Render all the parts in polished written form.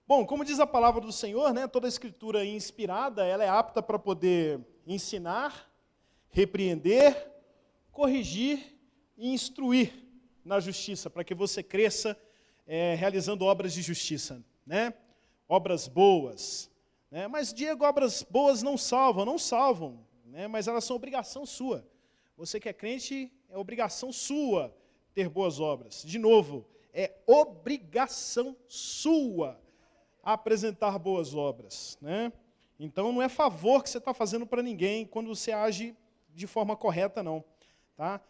Bom, como diz a palavra do Senhor, né, toda a escritura inspirada, ela é apta para poder ensinar, repreender, corrigir e instruir na justiça, para que você cresça realizando obras de justiça, né? Obras boas. Né? Mas, Diego, obras boas não salvam, né? Mas elas são obrigação sua. Você que é crente, é obrigação sua ter boas obras. De novo, é obrigação sua apresentar boas obras, né? Então não é favor que você está fazendo para ninguém quando você age de forma correta, não, tá?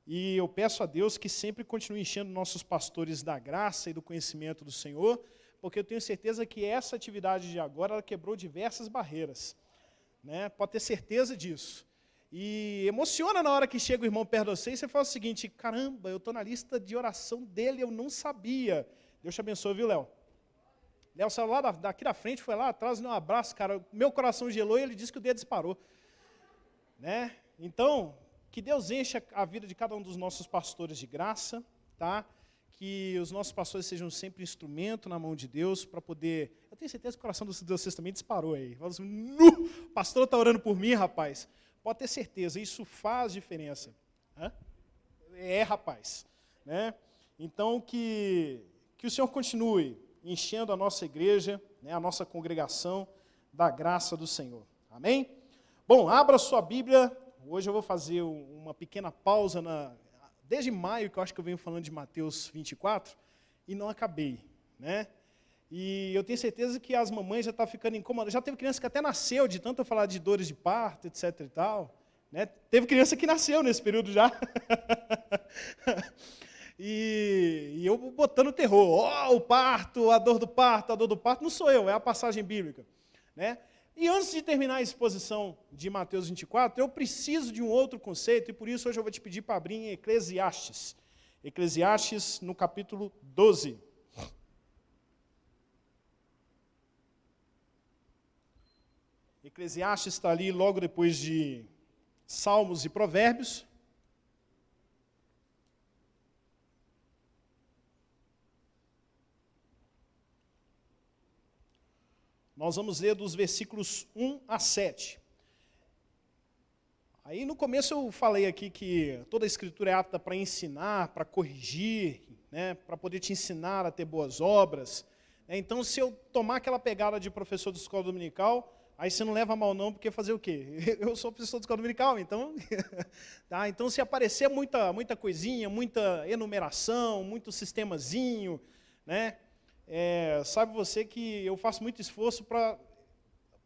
E eu peço a Deus que sempre continue enchendo nossos pastores da graça e do conhecimento do Senhor, porque eu tenho certeza que essa atividade de agora ela quebrou diversas barreiras, né? Pode ter certeza disso. E emociona na hora que chega o irmão perto de você e você fala o seguinte: caramba, eu estou na lista de oração dele, eu não sabia. Deus te abençoe, viu, Léo? Léo saiu lá daqui da frente, foi lá atrás, deu um abraço, cara. Meu coração gelou e ele disse que o dedo disparou. Né? Então, que Deus encha a vida de cada um dos nossos pastores de graça, tá? Que os nossos pastores sejam sempre instrumento na mão de Deus para poder... Eu tenho certeza que o coração de vocês também disparou aí. Fala assim, o pastor está orando por mim, rapaz. Pode ter certeza, isso faz diferença. Hã? Rapaz. Né? Então, que o Senhor continue enchendo a nossa igreja, né, a nossa congregação, da graça do Senhor. Amém? Bom, abra sua Bíblia. Hoje eu vou fazer uma pequena pausa, desde maio, que eu acho que eu venho falando de Mateus 24, e não acabei. Né? E eu tenho certeza que as mamães já estão ficando incomodadas. Já teve criança que até nasceu, de tanto eu falar de dores de parto, etc. e tal. Né? Teve criança que nasceu nesse período já. E eu botando terror, o parto, a dor do parto, não sou eu, é a passagem bíblica. Né? E antes de terminar a exposição de Mateus 24, eu preciso de um outro conceito, e por isso hoje eu vou te pedir para abrir em Eclesiastes. Eclesiastes no capítulo 12. Eclesiastes está ali logo depois de Salmos e Provérbios. Nós vamos ler dos versículos 1 a 7. Aí no começo eu falei aqui que toda a escritura é apta para ensinar, para corrigir, né, para poder te ensinar a ter boas obras. Então se eu tomar aquela pegada de professor de escola dominical, aí você não leva mal não, porque fazer o quê? Eu sou professor de escola dominical, então... tá? Então se aparecer muita coisinha, muita enumeração, muito sistemazinho, né? Sabe você que eu faço muito esforço para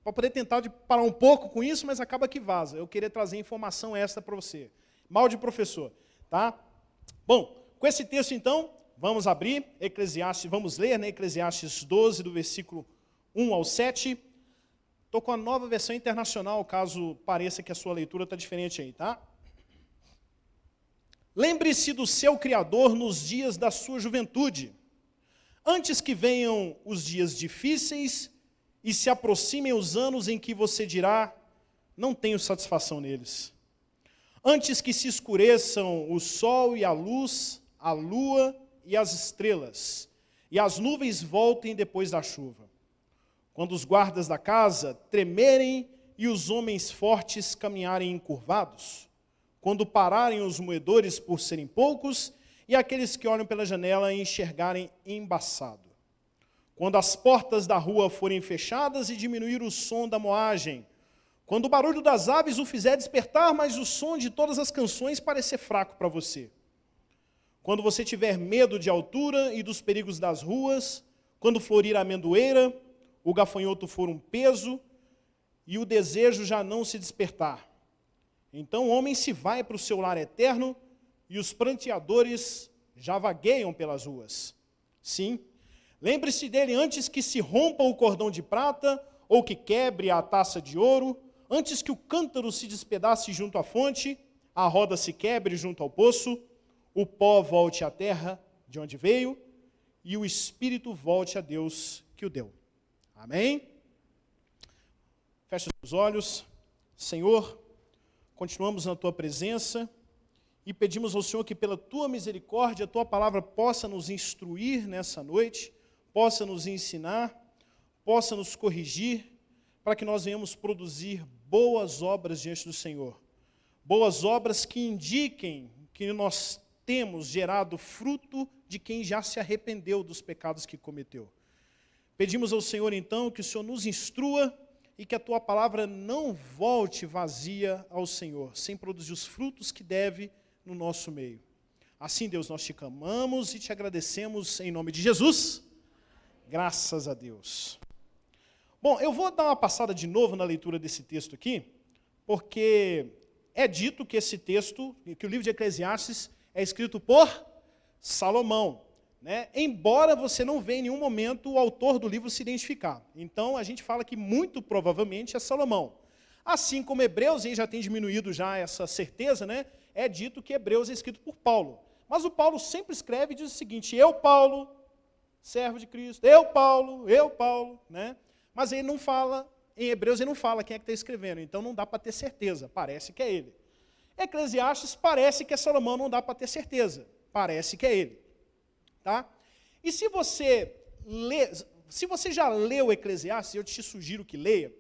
poder tentar parar um pouco com isso, mas acaba que vaza. Eu queria trazer informação extra para você. Mal de professor. Tá? Bom, com esse texto então, vamos abrir Eclesiastes, vamos ler, né, Eclesiastes 12, do versículo 1 ao 7. Estou com a nova versão internacional, caso pareça que a sua leitura está diferente aí, tá? Lembre-se do seu Criador nos dias da sua juventude, antes que venham os dias difíceis e se aproximem os anos em que você dirá, não tenho satisfação neles. Antes que se escureçam o sol e a luz, a lua e as estrelas, e as nuvens voltem depois da chuva. Quando os guardas da casa tremerem e os homens fortes caminharem encurvados. Quando pararem os moedores por serem poucos e aqueles que olham pela janela enxergarem embaçado. Quando as portas da rua forem fechadas e diminuir o som da moagem. Quando o barulho das aves o fizer despertar, mas o som de todas as canções parecer fraco para você. Quando você tiver medo de altura e dos perigos das ruas, quando florir a amendoeira, o gafanhoto for um peso e o desejo já não se despertar. Então o homem se vai para o seu lar eterno e os pranteadores já vagueiam pelas ruas. Sim, lembre-se dele antes que se rompa o cordão de prata ou que quebre a taça de ouro, antes que o cântaro se despedace junto à fonte, a roda se quebre junto ao poço, o pó volte à terra de onde veio e o espírito volte a Deus que o deu. Amém? Feche os olhos. Senhor, continuamos na tua presença e pedimos ao Senhor que pela tua misericórdia, a tua palavra possa nos instruir nessa noite, possa nos ensinar, possa nos corrigir, para que nós venhamos produzir boas obras diante do Senhor. Boas obras que indiquem que nós temos gerado fruto de quem já se arrependeu dos pecados que cometeu. Pedimos ao Senhor, então, que o Senhor nos instrua e que a Tua palavra não volte vazia ao Senhor, sem produzir os frutos que deve no nosso meio. Assim, Deus, nós te clamamos e te agradecemos em nome de Jesus. Graças a Deus. Bom, eu vou dar uma passada de novo na leitura desse texto aqui, porque é dito que esse texto, que o livro de Eclesiastes é escrito por Salomão, né? Embora você não veja em nenhum momento o autor do livro se identificar. Então, a gente fala que muito provavelmente é Salomão. Assim como Hebreus, e já tem diminuído já essa certeza, né? É dito que Hebreus é escrito por Paulo. Mas o Paulo sempre escreve e diz o seguinte: eu, Paulo, servo de Cristo, eu, Paulo, né? Mas ele não fala, em Hebreus ele não fala quem é que está escrevendo, então não dá para ter certeza, parece que é ele. Eclesiastes parece que é Salomão, não dá para ter certeza, parece que é ele. Tá? E se você já leu Eclesiastes, eu te sugiro que leia,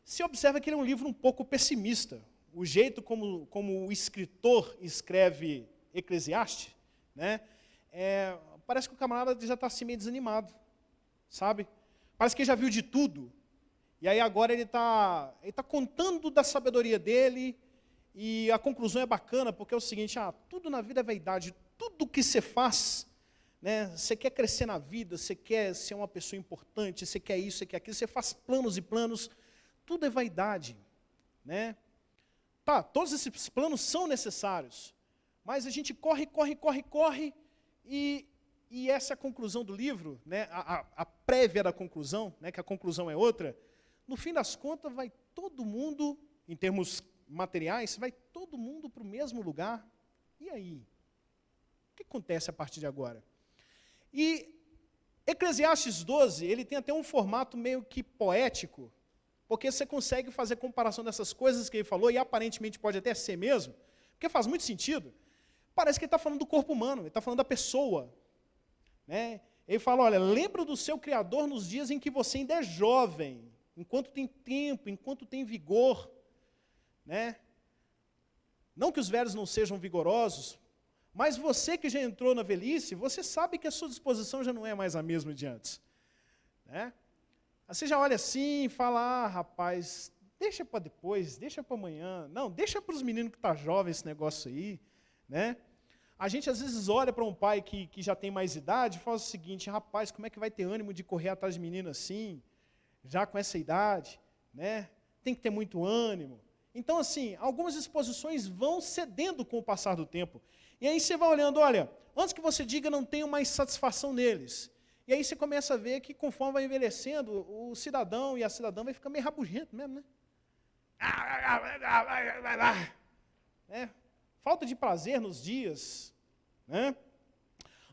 você observa que ele é um livro um pouco pessimista. O jeito como o escritor escreve Eclesiastes, né, parece que o camarada já está assim meio desanimado, sabe? Parece que ele já viu de tudo, e aí agora ele tá contando da sabedoria dele, e a conclusão é bacana, porque é o seguinte: tudo na vida é vaidade, tudo que você faz, né, você quer crescer na vida, você quer ser uma pessoa importante, você quer isso, você quer aquilo, você faz planos e planos, tudo é vaidade, né? Tá, todos esses planos são necessários, mas a gente corre, e essa é a conclusão do livro, né, a prévia da conclusão, né, que a conclusão é outra. No fim das contas, vai todo mundo, em termos materiais, vai todo mundo para o mesmo lugar. E aí? O que acontece a partir de agora? E Eclesiastes 12, ele tem até um formato meio que poético, porque você consegue fazer comparação dessas coisas que ele falou, e aparentemente pode até ser mesmo, porque faz muito sentido. Parece que ele está falando do corpo humano, ele está falando da pessoa, né? Ele fala: olha, lembra do seu Criador nos dias em que você ainda é jovem, enquanto tem tempo, enquanto tem vigor, né? Não que os velhos não sejam vigorosos, mas você que já entrou na velhice, você sabe que a sua disposição já não é mais a mesma de antes, né? Você já olha assim e fala: rapaz, deixa para depois, deixa para amanhã, não, deixa para os meninos que estão jovens esse negócio aí, né? A gente às vezes olha para um pai que já tem mais idade e fala o seguinte: rapaz, como é que vai ter ânimo de correr atrás de menino assim, já com essa idade, né? Tem que ter muito ânimo. Então, assim, algumas exposições vão cedendo com o passar do tempo. E aí você vai olhando: olha, antes que você diga, não tenho mais satisfação neles. E aí você começa a ver que, conforme vai envelhecendo, o cidadão e a cidadã vai ficar meio rabugento mesmo, né? Falta de prazer nos dias, né?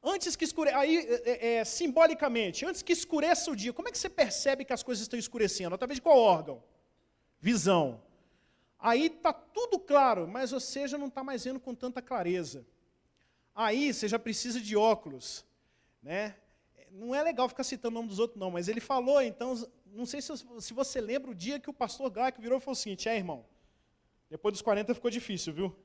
Antes que escureça, simbolicamente, antes que escureça o dia, como é que você percebe que as coisas estão escurecendo? Através de qual órgão? Visão. Aí está tudo claro, mas você já não está mais vendo com tanta clareza. Aí você já precisa de óculos, né? Não é legal ficar citando o nome dos outros, não, mas ele falou, então, não sei se você lembra o dia que o pastor Gaico virou e falou o seguinte: irmão, depois dos 40 ficou difícil, viu?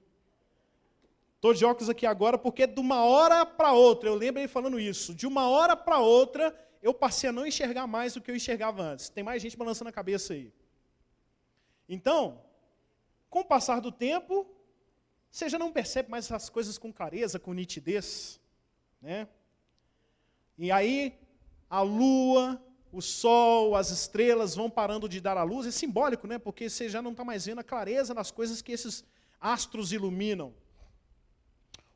Estou de óculos aqui agora porque de uma hora para outra, eu lembro ele falando isso, de uma hora para outra, eu passei a não enxergar mais do que eu enxergava antes. Tem mais gente balançando a cabeça aí. Então, com o passar do tempo, você já não percebe mais essas coisas com clareza, com nitidez, né? E aí, a lua, o sol, as estrelas vão parando de dar a luz. É simbólico, né? Porque você já não está mais vendo a clareza nas coisas que esses astros iluminam.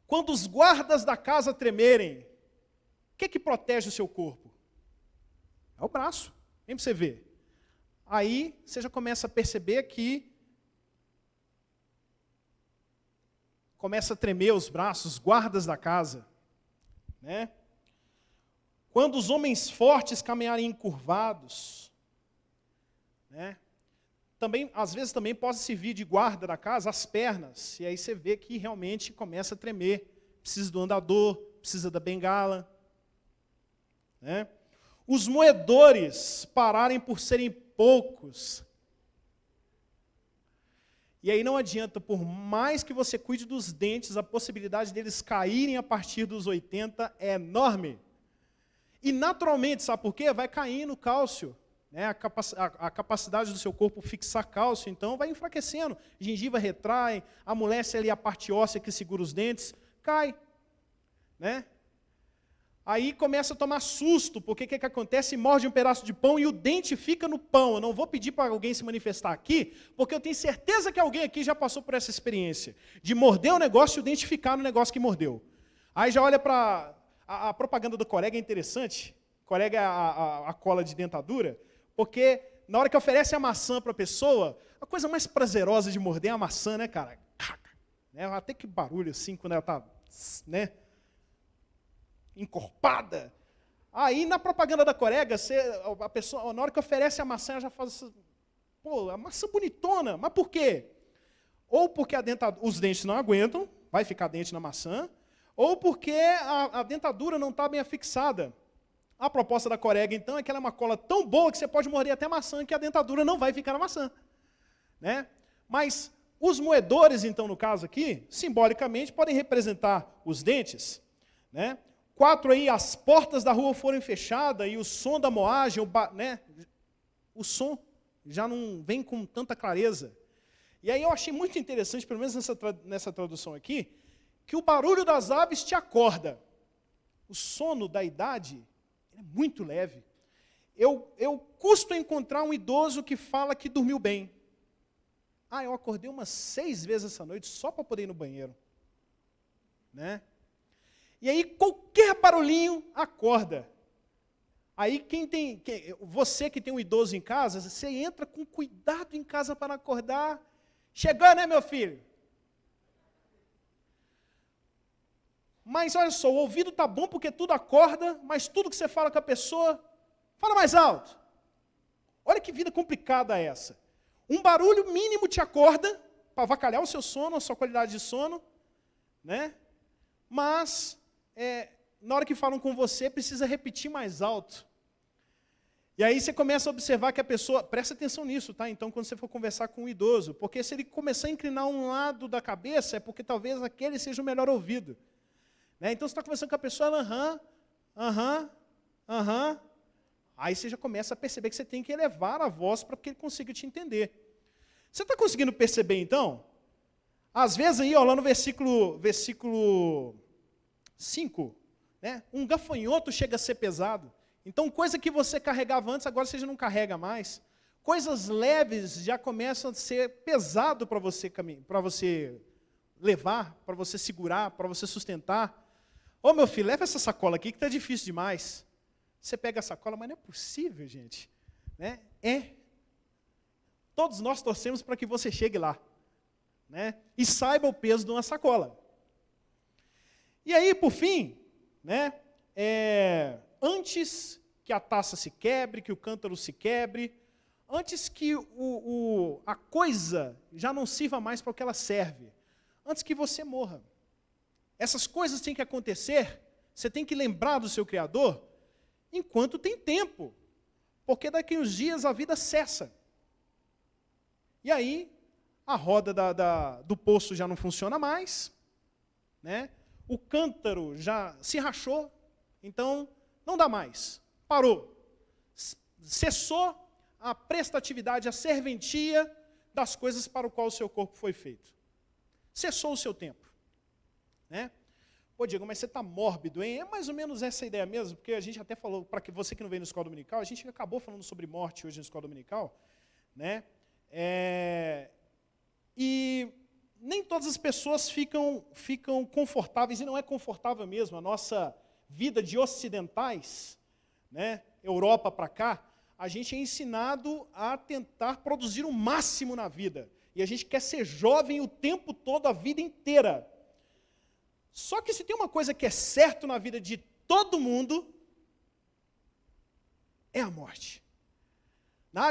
Quando os guardas da casa tremerem, o que protege o seu corpo? É o braço. Vem para você ver. Aí, você já começa a perceber que começa a tremer os braços, guardas da casa, né? Quando os homens fortes caminharem encurvados, né? Também, às vezes também pode servir de guarda da casa as pernas, e aí você vê que realmente começa a tremer, precisa do andador, precisa da bengala, né? os moedores pararem por serem poucos. E aí não adianta, por mais que você cuide dos dentes, a possibilidade deles caírem a partir dos 80 é enorme. E naturalmente, sabe por quê? Vai caindo o cálcio, né? A capacidade do seu corpo fixar cálcio, então vai enfraquecendo. Gengiva retrai, amolece ali a parte óssea que segura os dentes, cai, né? Aí começa a tomar susto, porque o que acontece? Morde um pedaço de pão e o dente fica no pão. Eu não vou pedir para alguém se manifestar aqui, porque eu tenho certeza que alguém aqui já passou por essa experiência, de morder o negócio e o dente ficar no negócio que mordeu. Aí já olha para... A propaganda do Corega é interessante. Corega é a cola de dentadura, porque na hora que oferece a maçã para a pessoa, a coisa mais prazerosa de morder é a maçã, né, cara? Até que barulho assim, quando ela está, né, encorpada. Aí, na propaganda da Corega, a pessoa, na hora que oferece a maçã, ela já faz assim, pô, a maçã bonitona, mas por quê? Ou porque os dentes não aguentam, vai ficar dente na maçã, ou porque a dentadura não está bem afixada. A proposta da Corega, então, é que ela é uma cola tão boa que você pode morder até maçã, que a dentadura não vai ficar na maçã, né? Mas os moedores, então, no caso aqui, simbolicamente, podem representar os dentes, né? 4 aí, as portas da rua foram fechadas e o som da moagem, né? O som já não vem com tanta clareza. E aí eu achei muito interessante, pelo menos nessa tradução aqui, que o barulho das aves te acorda. O sono da idade é muito leve. Eu custo encontrar um idoso que fala que dormiu bem. Eu acordei umas 6 vezes essa noite só para poder ir no banheiro, né? E aí qualquer barulhinho acorda. Aí você que tem um idoso em casa, você entra com cuidado em casa para acordar. Chegou, né, meu filho? Mas olha só, o ouvido está bom porque tudo acorda, mas tudo que você fala com a pessoa, fala mais alto. Olha que vida complicada é essa. Um barulho mínimo te acorda, para avacalhar o seu sono, a sua qualidade de sono, né? Mas, na hora que falam com você, precisa repetir mais alto. E aí você começa a observar que a pessoa, presta atenção nisso, tá? Então, quando você for conversar com um idoso, porque se ele começar a inclinar um lado da cabeça, é porque talvez aquele seja o melhor ouvido. Né? Então, você está conversando com a pessoa, ela, aham. Aí você já começa a perceber que você tem que elevar a voz para que ele consiga te entender. Você está conseguindo perceber, então? Às vezes, aí, ó, lá no versículo 5, né? Um gafanhoto chega a ser pesado. Então, coisa que você carregava antes, agora você já não carrega mais. Coisas leves já começam a ser pesado para você levar, para você segurar, para você sustentar. Ô, meu filho, leva essa sacola aqui que está difícil demais. Você pega a sacola, mas não é possível, gente. Né? Todos nós torcemos para que você chegue lá. Né? E saiba o peso de uma sacola. E aí, por fim, né, antes que a taça se quebre, que o cântaro se quebre, antes que a coisa já não sirva mais para o que ela serve, antes que você morra. Essas coisas têm que acontecer, você tem que lembrar do seu Criador, enquanto tem tempo, porque daqui uns dias a vida cessa. E aí, a roda do poço já não funciona mais, né? O cântaro já se rachou, então não dá mais, parou. Cessou a prestatividade, a serventia das coisas para o qual o seu corpo foi feito. Cessou o seu tempo. Né? Pô, Diego, mas você está mórbido, hein? É mais ou menos essa ideia mesmo, porque a gente até falou, para você que não veio na escola dominical, a gente acabou falando sobre morte hoje na escola dominical, né? E nem todas as pessoas ficam confortáveis, e não é confortável mesmo. A nossa vida de ocidentais, né, Europa para cá, a gente é ensinado a tentar produzir o máximo na vida. E a gente quer ser jovem o tempo todo, a vida inteira. Só que se tem uma coisa que é certo na vida de todo mundo, é a morte.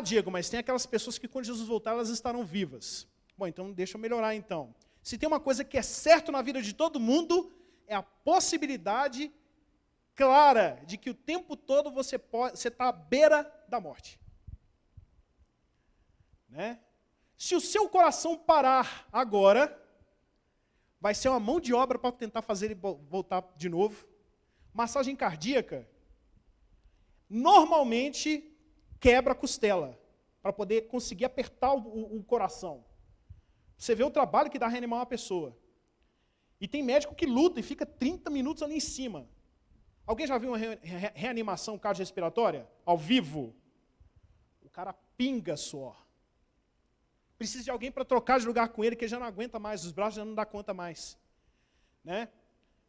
Diego, mas tem aquelas pessoas que quando Jesus voltar, elas estarão vivas. Bom, então deixa eu melhorar então. Se tem uma coisa que é certo na vida de todo mundo, é a possibilidade clara de que o tempo todo você está à beira da morte. Né? Se o seu coração parar agora, vai ser uma mão de obra para tentar fazer ele voltar de novo. Massagem cardíaca, normalmente quebra a costela, para poder conseguir apertar o coração. Você vê o trabalho que dá reanimar uma pessoa. E tem médico que luta e fica 30 minutos ali em cima. Alguém já viu uma reanimação cardiorrespiratória? Ao vivo? O cara pinga suor. Precisa de alguém para trocar de lugar com ele, que ele já não aguenta mais, os braços já não dá conta mais. Né?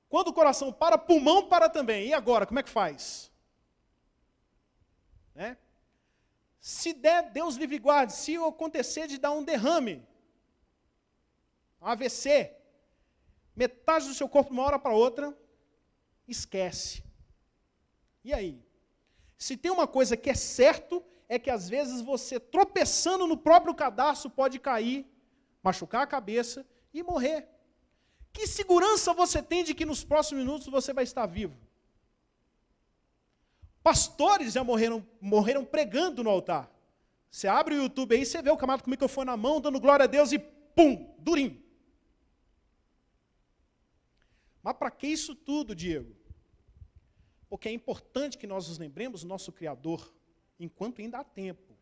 Quando o coração para, pulmão para também. E agora, como é que faz? Né? Se der, Deus livre e guarde, se acontecer de dar um derrame, um AVC, metade do seu corpo de uma hora para outra, esquece. E aí? Se tem uma coisa que é certo, é que às vezes você tropeçando no próprio cadastro pode cair, machucar a cabeça e morrer. Que segurança você tem de que nos próximos minutos você vai estar vivo? Pastores já morreram pregando no altar. Você abre o YouTube aí, você vê o camarada com o microfone na mão, dando glória a Deus e pum, durinho. Mas para que isso tudo, Diego? Porque é importante que nós nos lembremos do nosso Criador, enquanto ainda há tempo.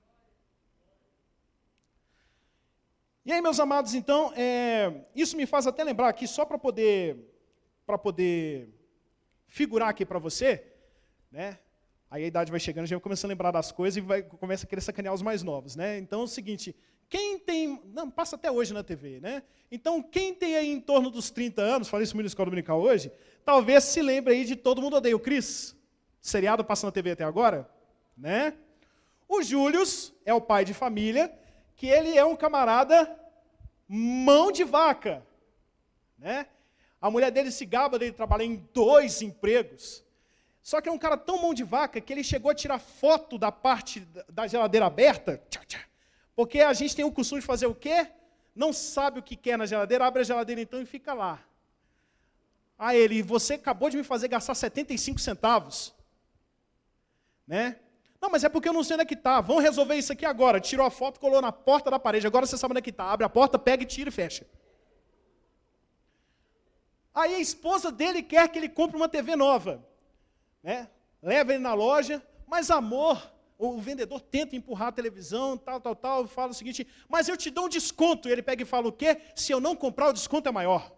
E aí, meus amados, então, isso me faz até lembrar aqui, só para poder figurar aqui para você, né? Aí a idade vai chegando, já começa a lembrar das coisas e começa a querer sacanear os mais novos, né? Então é o seguinte, quem tem... Não, passa até hoje na TV, né? Então, quem tem aí em torno dos 30 anos, falei isso muito na escola dominical hoje, talvez se lembre aí de Todo Mundo Odeia o Chris, seriado passa na TV até agora, né? O Július é o pai de família, que ele é um camarada mão de vaca, né? A mulher dele se gaba dele trabalhar em 2 empregos. Só que é um cara tão mão de vaca que ele chegou a tirar foto da parte da geladeira aberta, porque a gente tem o costume de fazer o quê? Não sabe o que quer na geladeira, abre a geladeira então e fica lá. Aí ele, você acabou de me fazer gastar 75 centavos. Né? Não, mas é porque eu não sei onde é que está. Vamos resolver isso aqui agora. Tirou a foto, colou na porta da parede. Agora você sabe onde é que está. Abre a porta, pega e tira e fecha. Aí a esposa dele quer que ele compre uma TV nova. Né? Leva ele na loja, mas amor, o vendedor tenta empurrar a televisão, tal, fala o seguinte, mas eu te dou um desconto. E ele pega e fala o quê? Se eu não comprar, o desconto é maior.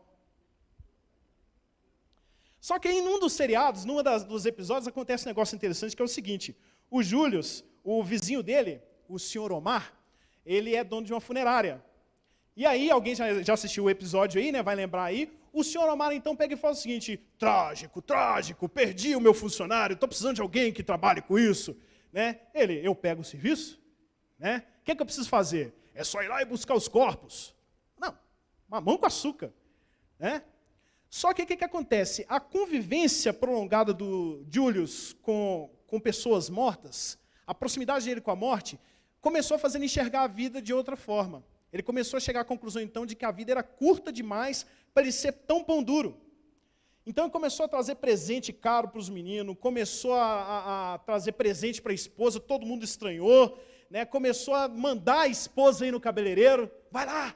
Só que em um dos seriados, num dos episódios, acontece um negócio interessante, que é o seguinte, o Július, o vizinho dele, o senhor Omar, ele é dono de uma funerária. E aí, alguém já assistiu o episódio aí, né, vai lembrar aí, o senhor Omar então pega e fala o seguinte, trágico, perdi o meu funcionário, estou precisando de alguém que trabalhe com isso. Né? Eu pego o serviço? Né? O que eu preciso fazer? É só ir lá e buscar os corpos? Não, mamão com açúcar. Né? Só que o que acontece? A convivência prolongada do Julius com pessoas mortas, a proximidade dele com a morte, começou a fazer ele enxergar a vida de outra forma. Ele começou a chegar à conclusão, então, de que a vida era curta demais para ele ser tão pão duro. Então, ele começou a trazer presente caro para os meninos, começou a trazer presente para a esposa, todo mundo estranhou, né? Começou a mandar a esposa ir no cabeleireiro, vai lá,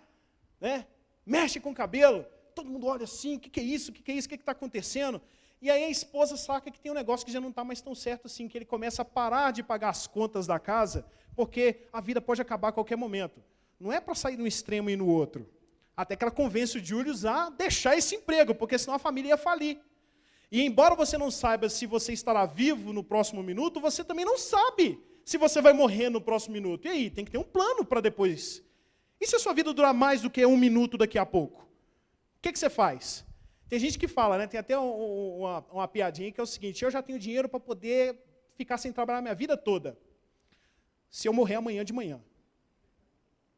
né? Mexe com o cabelo. Todo mundo olha assim, o que é isso? O que está acontecendo? E aí a esposa saca que tem um negócio que já não está mais tão certo assim, que ele começa a parar de pagar as contas da casa, porque a vida pode acabar a qualquer momento. Não é para sair de um extremo e ir no outro. Até que ela convence o Julius a deixar esse emprego, porque senão a família ia falir. E embora você não saiba se você estará vivo no próximo minuto, você também não sabe se você vai morrer no próximo minuto. E aí, tem que ter um plano para depois. E se a sua vida durar mais do que 1 minuto daqui a pouco? O que você faz? Tem gente que fala, né? Tem até uma piadinha que é o seguinte, eu já tenho dinheiro para poder ficar sem trabalhar a minha vida toda, se eu morrer amanhã de manhã.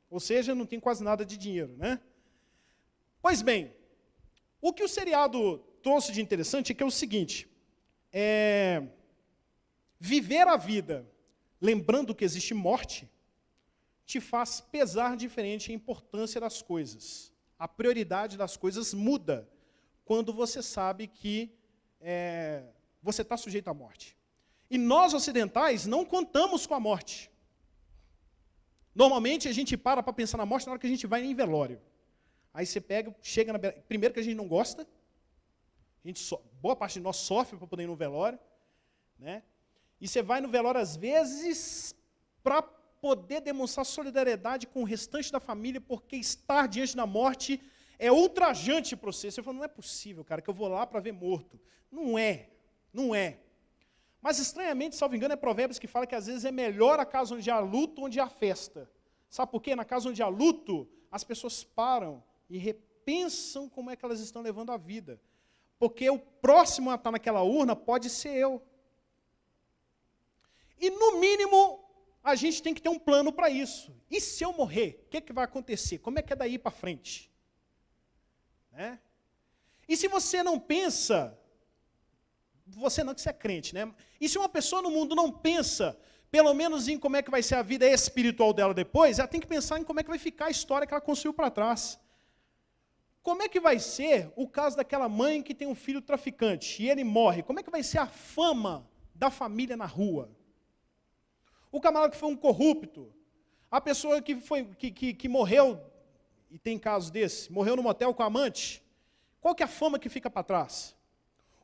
Ou seja, não tem quase nada de dinheiro, né? Pois bem, o que o seriado trouxe de interessante é que é o seguinte, viver a vida lembrando que existe morte, te faz pesar diferente a importância das coisas. A prioridade das coisas muda quando você sabe que você está sujeito à morte. E nós, ocidentais, não contamos com a morte. Normalmente, a gente para pensar na morte na hora que a gente vai em velório. Aí você pega, chega na... Primeiro que a gente não gosta, boa parte de nós sofre para poder ir no velório, né? E você vai no velório, às vezes, para poder demonstrar solidariedade com o restante da família, porque estar diante da morte é ultrajante para você. Você fala, não é possível, cara, que eu vou lá para ver morto. Não é, não é. Mas, estranhamente, salvo engano, é Provérbios que fala que, às vezes, é melhor a casa onde há luto, onde há festa. Sabe por quê? Na casa onde há luto, as pessoas param e repensam como é que elas estão levando a vida. Porque o próximo a estar naquela urna pode ser eu. E, no mínimo, a gente tem que ter um plano para isso. E se eu morrer, o que vai acontecer? Como é que é daí para frente? Né? E se você não pensa, você não que você é crente, né? E se uma pessoa no mundo não pensa, pelo menos em como é que vai ser a vida espiritual dela depois, ela tem que pensar em como é que vai ficar a história que ela construiu para trás. Como é que vai ser o caso daquela mãe que tem um filho traficante e ele morre? Como é que vai ser a fama da família na rua? O camarada que foi um corrupto, a pessoa que morreu, e tem casos desses, morreu no motel com a amante, qual que é a fama que fica para trás?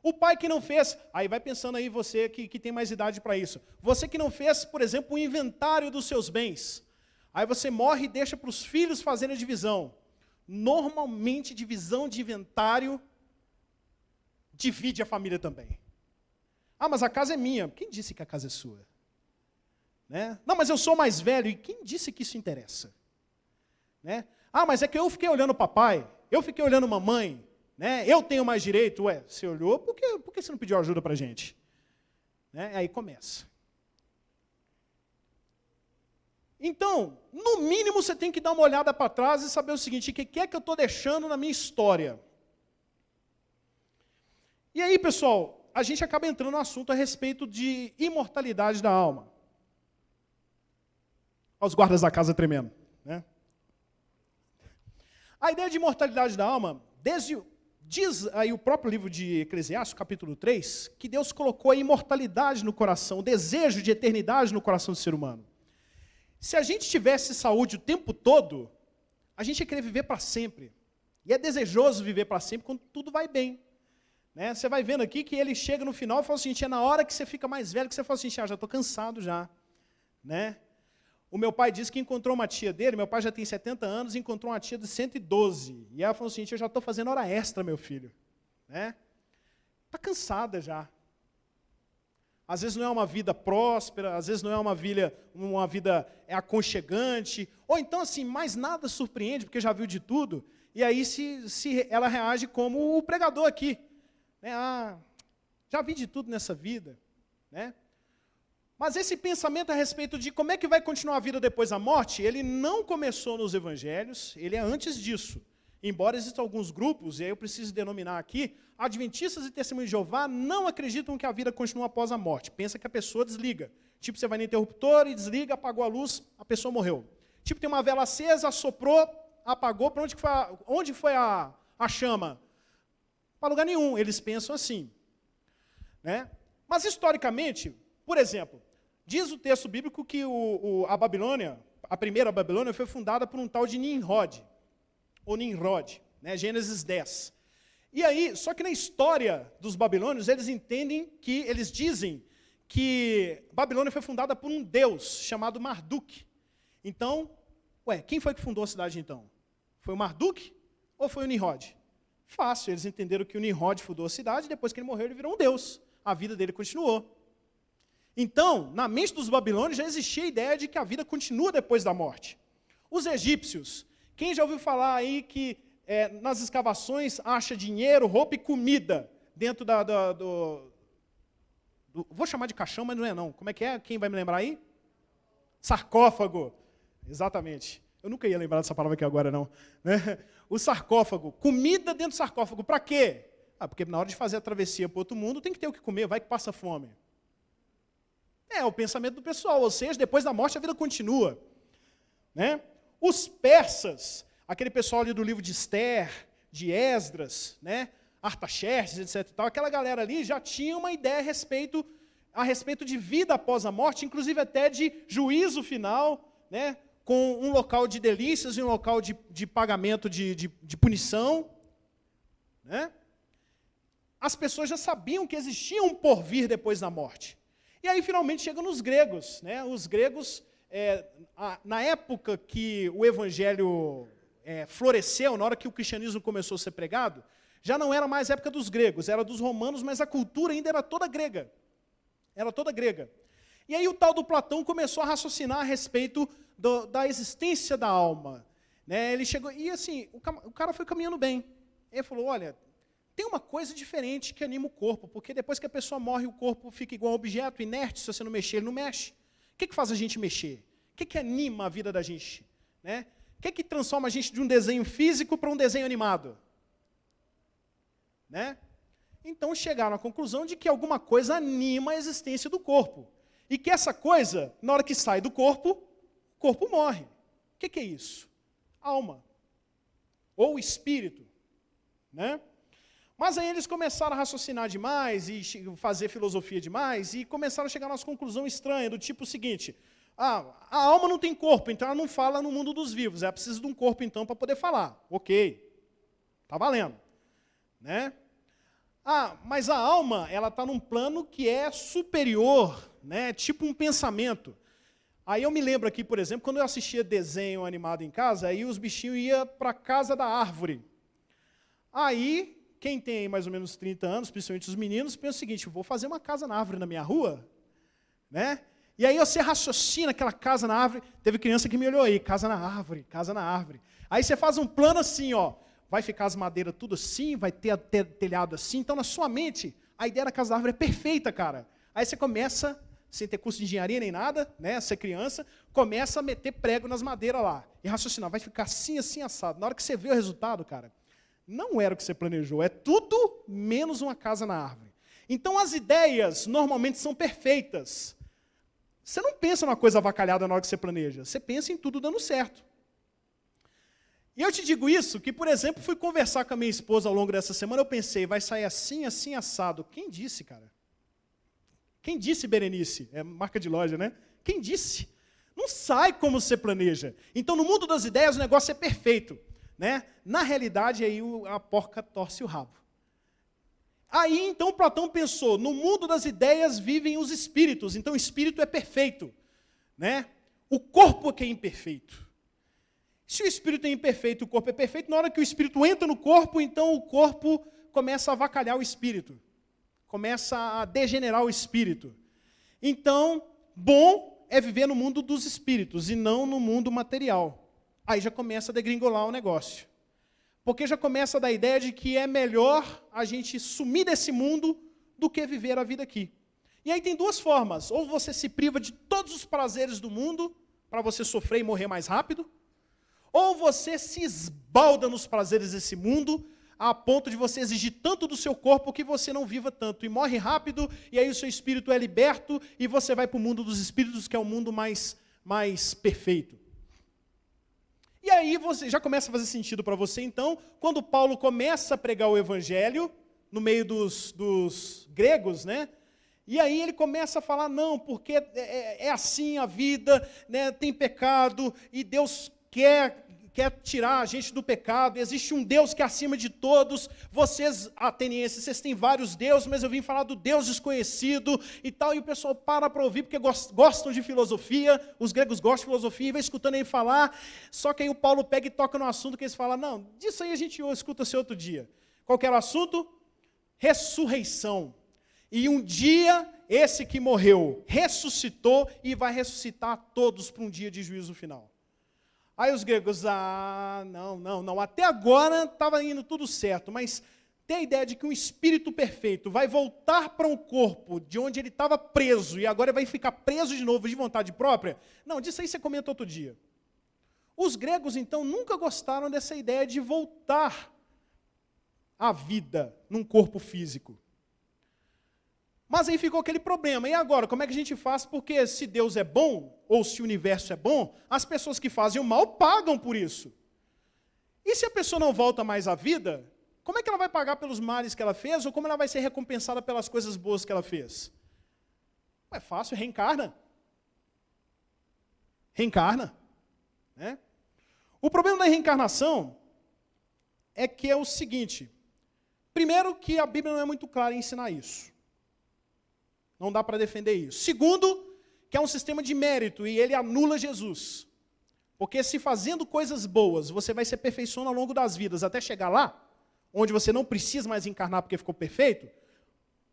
O pai que não fez, aí vai pensando aí você que tem mais idade para isso, você que não fez, por exemplo, o inventário dos seus bens, aí você morre e deixa para os filhos fazerem a divisão. Normalmente, divisão de inventário divide a família também. Ah, mas a casa é minha. Quem disse que a casa é sua? Né? Não, mas eu sou mais velho. E quem disse que isso interessa? Né? Ah, mas é que eu fiquei olhando o papai, eu fiquei olhando mamãe, né? Eu tenho mais direito. Ué, você olhou, por que você não pediu ajuda para a gente? Né? Aí começa. Então, no mínimo, você tem que dar uma olhada para trás e saber o seguinte, o que é que eu estou deixando na minha história? E aí, pessoal, a gente acaba entrando no assunto a respeito de imortalidade da alma. Olha os guardas da casa tremendo. Né? A ideia de imortalidade da alma, diz aí o próprio livro de Eclesiastes, capítulo 3, que Deus colocou a imortalidade no coração, o desejo de eternidade no coração do ser humano. Se a gente tivesse saúde o tempo todo, a gente ia querer viver para sempre. E é desejoso viver para sempre quando tudo vai bem. Né? Você vai vendo aqui que ele chega no final e fala assim, é na hora que você fica mais velho que você fala assim, já estou cansado já. Né? O meu pai disse que encontrou uma tia dele, meu pai já tem 70 anos, e encontrou uma tia de 112. E ela falou assim, eu já estou fazendo hora extra, meu filho. Né? Está cansada já. Às vezes não é uma vida próspera, às vezes não é uma vida aconchegante, ou então assim, mais nada surpreende, porque já viu de tudo, e aí se ela reage como o pregador aqui. Né? Ah, já vi de tudo nessa vida. Né? Mas esse pensamento a respeito de como é que vai continuar a vida depois da morte, ele não começou nos evangelhos, ele é antes disso. Embora existam alguns grupos, e aí eu preciso denominar aqui, adventistas e testemunhos de Jeová não acreditam que a vida continua após a morte. Pensa que a pessoa desliga. Tipo, você vai no interruptor e desliga, apagou a luz, a pessoa morreu. Tipo, tem uma vela acesa, assoprou, apagou, para onde foi a chama? Para lugar nenhum, eles pensam assim. Né? Mas, historicamente, por exemplo, diz o texto bíblico que a Babilônia, a primeira Babilônia, foi fundada por um tal de Nimrod, ou Nimrod, né? Gênesis 10. E aí, só que na história dos babilônios, eles dizem que Babilônia foi fundada por um deus chamado Marduk. Então, quem foi que fundou a cidade então? Foi o Marduk ou foi o Nimrod? Fácil, eles entenderam que o Nimrod fundou a cidade, e depois que ele morreu, ele virou um deus. A vida dele continuou. Então, na mente dos babilônios já existia a ideia de que a vida continua depois da morte. Os egípcios, quem já ouviu falar aí que nas escavações acha dinheiro, roupa e comida dentro vou chamar de caixão, mas não é não. Como é que é? Quem vai me lembrar aí? Sarcófago. Exatamente. Eu nunca ia lembrar dessa palavra aqui agora, não. Né? O sarcófago. Comida dentro do sarcófago. Para quê? Porque na hora de fazer a travessia para o outro mundo, tem que ter o que comer, vai que passa fome. É o pensamento do pessoal, ou seja, depois da morte a vida continua. Né? Os persas, aquele pessoal ali do livro de Esther, de Esdras, né? Artaxerxes, etc. E tal, aquela galera ali já tinha uma ideia a respeito de vida após a morte, inclusive até de juízo final, né, com um local de delícias e um local de pagamento de punição. Né? As pessoas já sabiam que existia um porvir depois da morte. E aí, finalmente, chegam nos gregos. Né? Os gregos, na época que o evangelho floresceu, na hora que o cristianismo começou a ser pregado, já não era mais a época dos gregos, era dos romanos, mas a cultura ainda era toda grega. Era toda grega. E aí o tal do Platão começou a raciocinar a respeito da existência da alma. Né? Ele chegou, e assim, o cara foi caminhando bem. Ele falou, olha, tem uma coisa diferente que anima o corpo, porque depois que a pessoa morre, o corpo fica igual a um objeto, inerte, se você não mexer, ele não mexe. O que faz a gente mexer? O que anima a vida da gente? Né? O que transforma a gente de um desenho físico para um desenho animado? Né? Então chegaram à conclusão de que alguma coisa anima a existência do corpo. E que essa coisa, na hora que sai do corpo, o corpo morre. O que é isso? Alma. Ou espírito. Né? Mas aí eles começaram a raciocinar demais e fazer filosofia demais e começaram a chegar a uma conclusão estranha, do tipo seguinte, a alma não tem corpo, então ela não fala no mundo dos vivos, ela precisa de um corpo então para poder falar. Ok, está valendo. Né? Mas a alma, ela está num plano que é superior, né? Tipo um pensamento. Aí eu me lembro aqui, por exemplo, quando eu assistia desenho animado em casa, aí os bichinhos iam para a casa da árvore. Aí, quem tem mais ou menos 30 anos, principalmente os meninos, pensa o seguinte, vou fazer uma casa na árvore na minha rua, né? E aí você raciocina aquela casa na árvore, teve criança que me olhou aí, casa na árvore, casa na árvore. Aí você faz um plano assim, ó, vai ficar as madeiras tudo assim, vai ter telhado assim, então na sua mente, a ideia da casa da árvore é perfeita, cara. Aí você começa, sem ter curso de engenharia nem nada, né, ser criança, começa a meter prego nas madeiras lá, e raciocinar, vai ficar assim, assim, assado. Na hora que você vê o resultado, cara, não era o que você planejou, é tudo menos uma casa na árvore. Então as ideias normalmente são perfeitas. Você não pensa numa coisa avacalhada na hora que você planeja, você pensa em tudo dando certo. E eu te digo isso, que, por exemplo, fui conversar com a minha esposa ao longo dessa semana, eu pensei, vai sair assim, assim, assado. Quem disse, cara? Quem disse, Berenice? É marca de loja, né? Quem disse? Não sai como você planeja. Então, no mundo das ideias, o negócio é perfeito. Né? Na realidade, aí a porca torce o rabo. Aí, então, Platão pensou, no mundo das ideias vivem os espíritos, então o espírito é perfeito. Né? O corpo é que é imperfeito. Se o espírito é imperfeito e o corpo é perfeito, na hora que o espírito entra no corpo, então o corpo começa a avacalhar o espírito. Começa a degenerar o espírito. Então, bom é viver no mundo dos espíritos e não no mundo material. Aí já começa a degringolar o negócio. Porque já começa a dar a ideia de que é melhor a gente sumir desse mundo do que viver a vida aqui. E aí tem duas formas. Ou você se priva de todos os prazeres do mundo, para você sofrer e morrer mais rápido, ou você se esbalda nos prazeres desse mundo, a ponto de você exigir tanto do seu corpo que você não viva tanto, e morre rápido, e aí o seu espírito é liberto, e você vai para o mundo dos espíritos, que é o mundo mais perfeito. E aí você já começa a fazer sentido para você, então, quando Paulo começa a pregar o evangelho, no meio dos gregos, né? E aí ele começa a falar, não, porque é assim a vida, né? Tem pecado, e Deus quer tirar a gente do pecado, existe um Deus que é acima de todos, vocês, atenienses, vocês têm vários deuses, mas eu vim falar do Deus desconhecido e tal, e o pessoal para ouvir, porque gostam de filosofia, os gregos gostam de filosofia, e vai escutando ele falar, só que aí o Paulo pega e toca no assunto que eles falam, não, disso aí a gente escuta esse outro dia. Qual que era o assunto? Ressurreição. E um dia, esse que morreu, ressuscitou e vai ressuscitar todos para um dia de juízo final. Aí os gregos, não, até agora estava indo tudo certo, mas tem a ideia de que um espírito perfeito vai voltar para um corpo de onde ele estava preso e agora vai ficar preso de novo de vontade própria? Não, disso aí você comenta outro dia. Os gregos, então, nunca gostaram dessa ideia de voltar à vida num corpo físico. Mas aí ficou aquele problema. E agora, como é que a gente faz? Porque se Deus é bom, ou se o universo é bom, as pessoas que fazem o mal pagam por isso. E se a pessoa não volta mais à vida, como é que ela vai pagar pelos males que ela fez, ou como ela vai ser recompensada pelas coisas boas que ela fez? É fácil, reencarna. Reencarna. Né? O problema da reencarnação é que é o seguinte, primeiro que a Bíblia não é muito clara em ensinar isso. Não dá para defender isso. Segundo, que é um sistema de mérito e ele anula Jesus. Porque se fazendo coisas boas, você vai se aperfeiçoando ao longo das vidas até chegar lá, onde você não precisa mais encarnar porque ficou perfeito,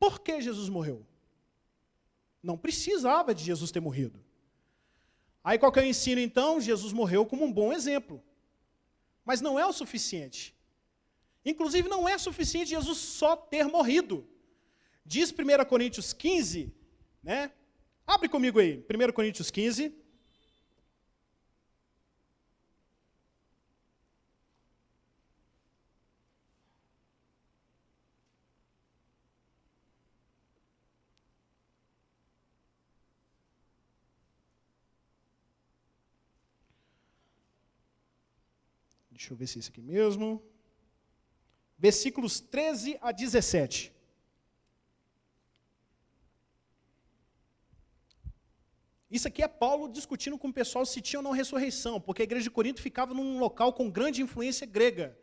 por que Jesus morreu? Não precisava de Jesus ter morrido. Aí qual que é o ensino então? Jesus morreu como um bom exemplo. Mas não é o suficiente. Inclusive não é suficiente Jesus só ter morrido. Diz 1 Coríntios 15, né? Abre comigo aí, 1 Coríntios 15. Deixa eu ver se é isso aqui mesmo. Versículos 13 a 17. Isso aqui é Paulo discutindo com o pessoal se tinha ou não ressurreição, porque a igreja de Corinto ficava num local com grande influência grega.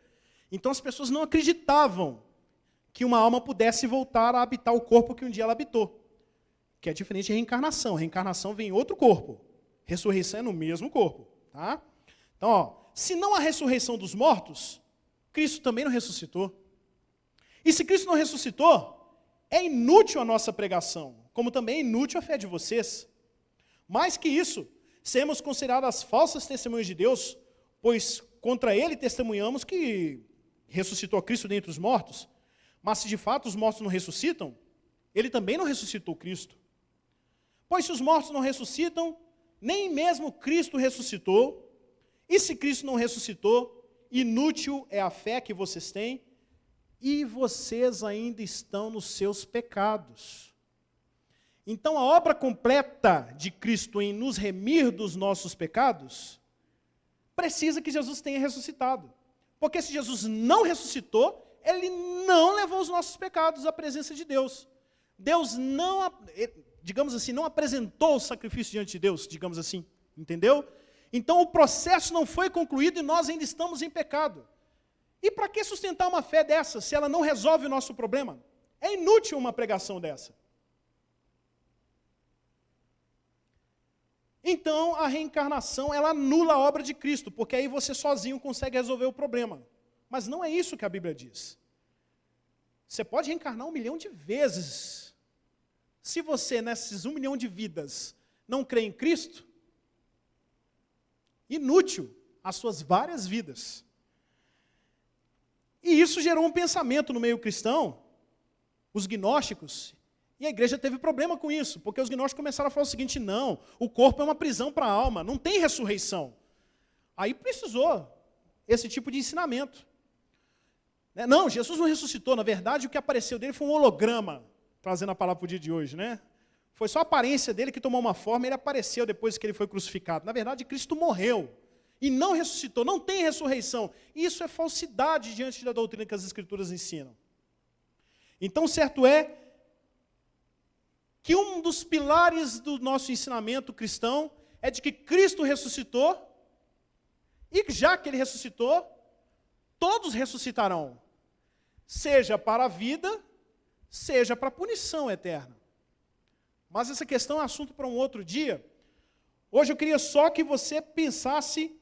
Então as pessoas não acreditavam que uma alma pudesse voltar a habitar o corpo que um dia ela habitou. Que é diferente de reencarnação. Reencarnação vem em outro corpo. Ressurreição é no mesmo corpo. Tá? Então, ó, se não há ressurreição dos mortos, Cristo também não ressuscitou. E se Cristo não ressuscitou, é inútil a nossa pregação, como também é inútil a fé de vocês. Mais que isso, seremos consideradas falsas testemunhas de Deus, pois contra ele testemunhamos que ressuscitou Cristo dentre os mortos. Mas se de fato os mortos não ressuscitam, ele também não ressuscitou Cristo. Pois se os mortos não ressuscitam, nem mesmo Cristo ressuscitou. E se Cristo não ressuscitou, inútil é a fé que vocês têm, e vocês ainda estão nos seus pecados. Então a obra completa de Cristo em nos remir dos nossos pecados, precisa que Jesus tenha ressuscitado. Porque se Jesus não ressuscitou, ele não levou os nossos pecados à presença de Deus. Deus não, digamos assim, não apresentou o sacrifício diante de Deus, digamos assim, entendeu? Então o processo não foi concluído e nós ainda estamos em pecado. E para que sustentar uma fé dessa, se ela não resolve o nosso problema? É inútil uma pregação dessa. Então a reencarnação, ela anula a obra de Cristo, porque aí você sozinho consegue resolver o problema. Mas não é isso que a Bíblia diz. Você pode reencarnar 1 milhão de vezes. Se você, nesses 1 milhão de vidas, não crê em Cristo, inútil as suas várias vidas. E isso gerou um pensamento no meio cristão, os gnósticos, e a igreja teve problema com isso, porque os gnósticos começaram a falar o seguinte, não, o corpo é uma prisão para a alma, não tem ressurreição. Aí precisou esse tipo de ensinamento. Não, Jesus não ressuscitou, na verdade o que apareceu dele foi um holograma, trazendo a palavra para o dia de hoje, né? Foi só a aparência dele que tomou uma forma e ele apareceu depois que ele foi crucificado. Na verdade, Cristo morreu e não ressuscitou, não tem ressurreição. Isso é falsidade diante da doutrina que as Escrituras ensinam. Então, certo é que um dos pilares do nosso ensinamento cristão é de que Cristo ressuscitou, e já que ele ressuscitou, todos ressuscitarão, seja para a vida, seja para a punição eterna. Mas essa questão é assunto para um outro dia. Hoje eu queria só que você pensasse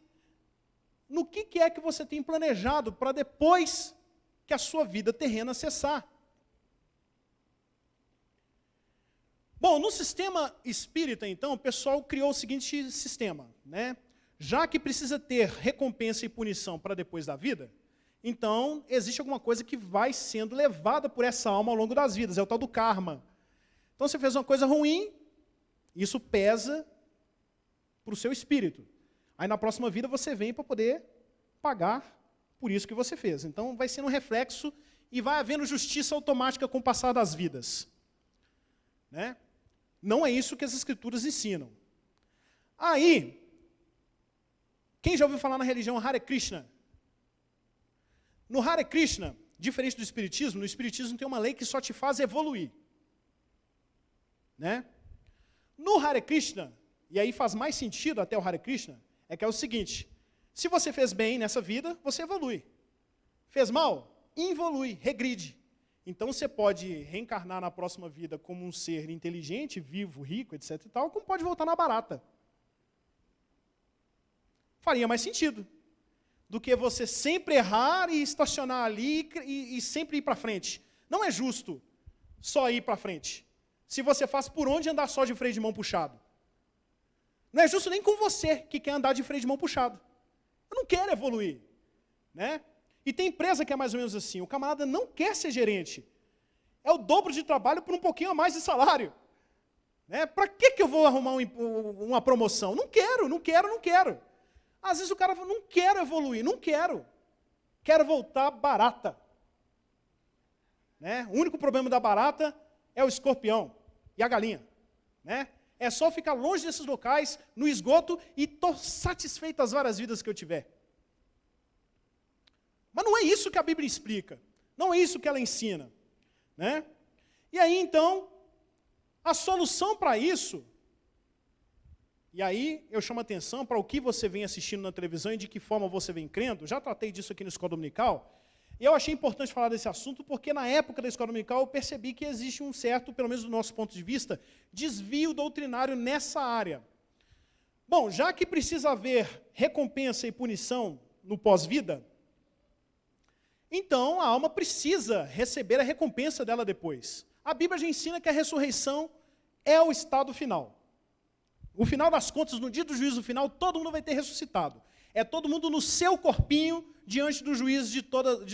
no que é que você tem planejado para depois que a sua vida terrena cessar. Bom, no sistema espírita, então, o pessoal criou o seguinte sistema, né? Já que precisa ter recompensa e punição para depois da vida, então existe alguma coisa que vai sendo levada por essa alma ao longo das vidas, é o tal do karma. Então você fez uma coisa ruim, isso pesa para o seu espírito. Aí na próxima vida você vem para poder pagar por isso que você fez. Então vai sendo um reflexo e vai havendo justiça automática com o passar das vidas. Né? Não é isso que as Escrituras ensinam. Aí, quem já ouviu falar na religião Hare Krishna? No Hare Krishna, diferente do Espiritismo, no Espiritismo tem uma lei que só te faz evoluir. Né? No Hare Krishna, e aí faz mais sentido até o Hare Krishna, é que é o seguinte, se você fez bem nessa vida, você evolui. Fez mal? Involui, regride. Então você pode reencarnar na próxima vida como um ser inteligente, vivo, rico, etc. e tal, como pode voltar na barata. Faria mais sentido do que você sempre errar e estacionar ali e sempre ir para frente. Não é justo só ir para frente, se você faz por onde andar só de freio de mão puxado. Não é justo nem com você que quer andar de freio de mão puxado. Eu não quero evoluir. Né? E tem empresa que é mais ou menos assim, o camarada não quer ser gerente. É o dobro de trabalho por um pouquinho a mais de salário. Né? Para que eu vou arrumar uma promoção? Não quero. Às vezes o cara fala, não quero evoluir, não quero. Quero voltar barata. Né? O único problema da barata é o escorpião e a galinha. Né? É só ficar longe desses locais, no esgoto, e estou satisfeito as várias vidas que eu tiver. Mas não é isso que a Bíblia explica. Não é isso que ela ensina. Né? E aí, então, a solução para isso, e aí eu chamo a atenção para o que você vem assistindo na televisão e de que forma você vem crendo. Já tratei disso aqui na Escola Dominical. E eu achei importante falar desse assunto porque na época da Escola Dominical eu percebi que existe um certo, pelo menos do nosso ponto de vista, desvio doutrinário nessa área. Bom, já que precisa haver recompensa e punição no pós-vida, então a alma precisa receber a recompensa dela depois. A Bíblia já ensina que a ressurreição é o estado final. No final das contas, no dia do juízo final, todo mundo vai ter ressuscitado. É todo mundo no seu corpinho diante do juízo de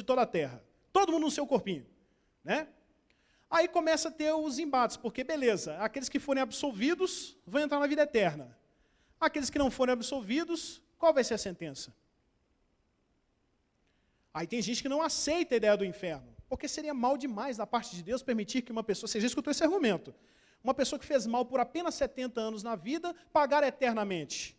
toda a terra. Todo mundo no seu corpinho. Né? Aí começa a ter os embates, porque beleza, aqueles que forem absolvidos vão entrar na vida eterna. Aqueles que não forem absolvidos, qual vai ser a sentença? Aí tem gente que não aceita a ideia do inferno, porque seria mal demais da parte de Deus permitir que uma pessoa, você já escutou esse argumento, uma pessoa que fez mal por apenas 70 anos na vida, pagar eternamente.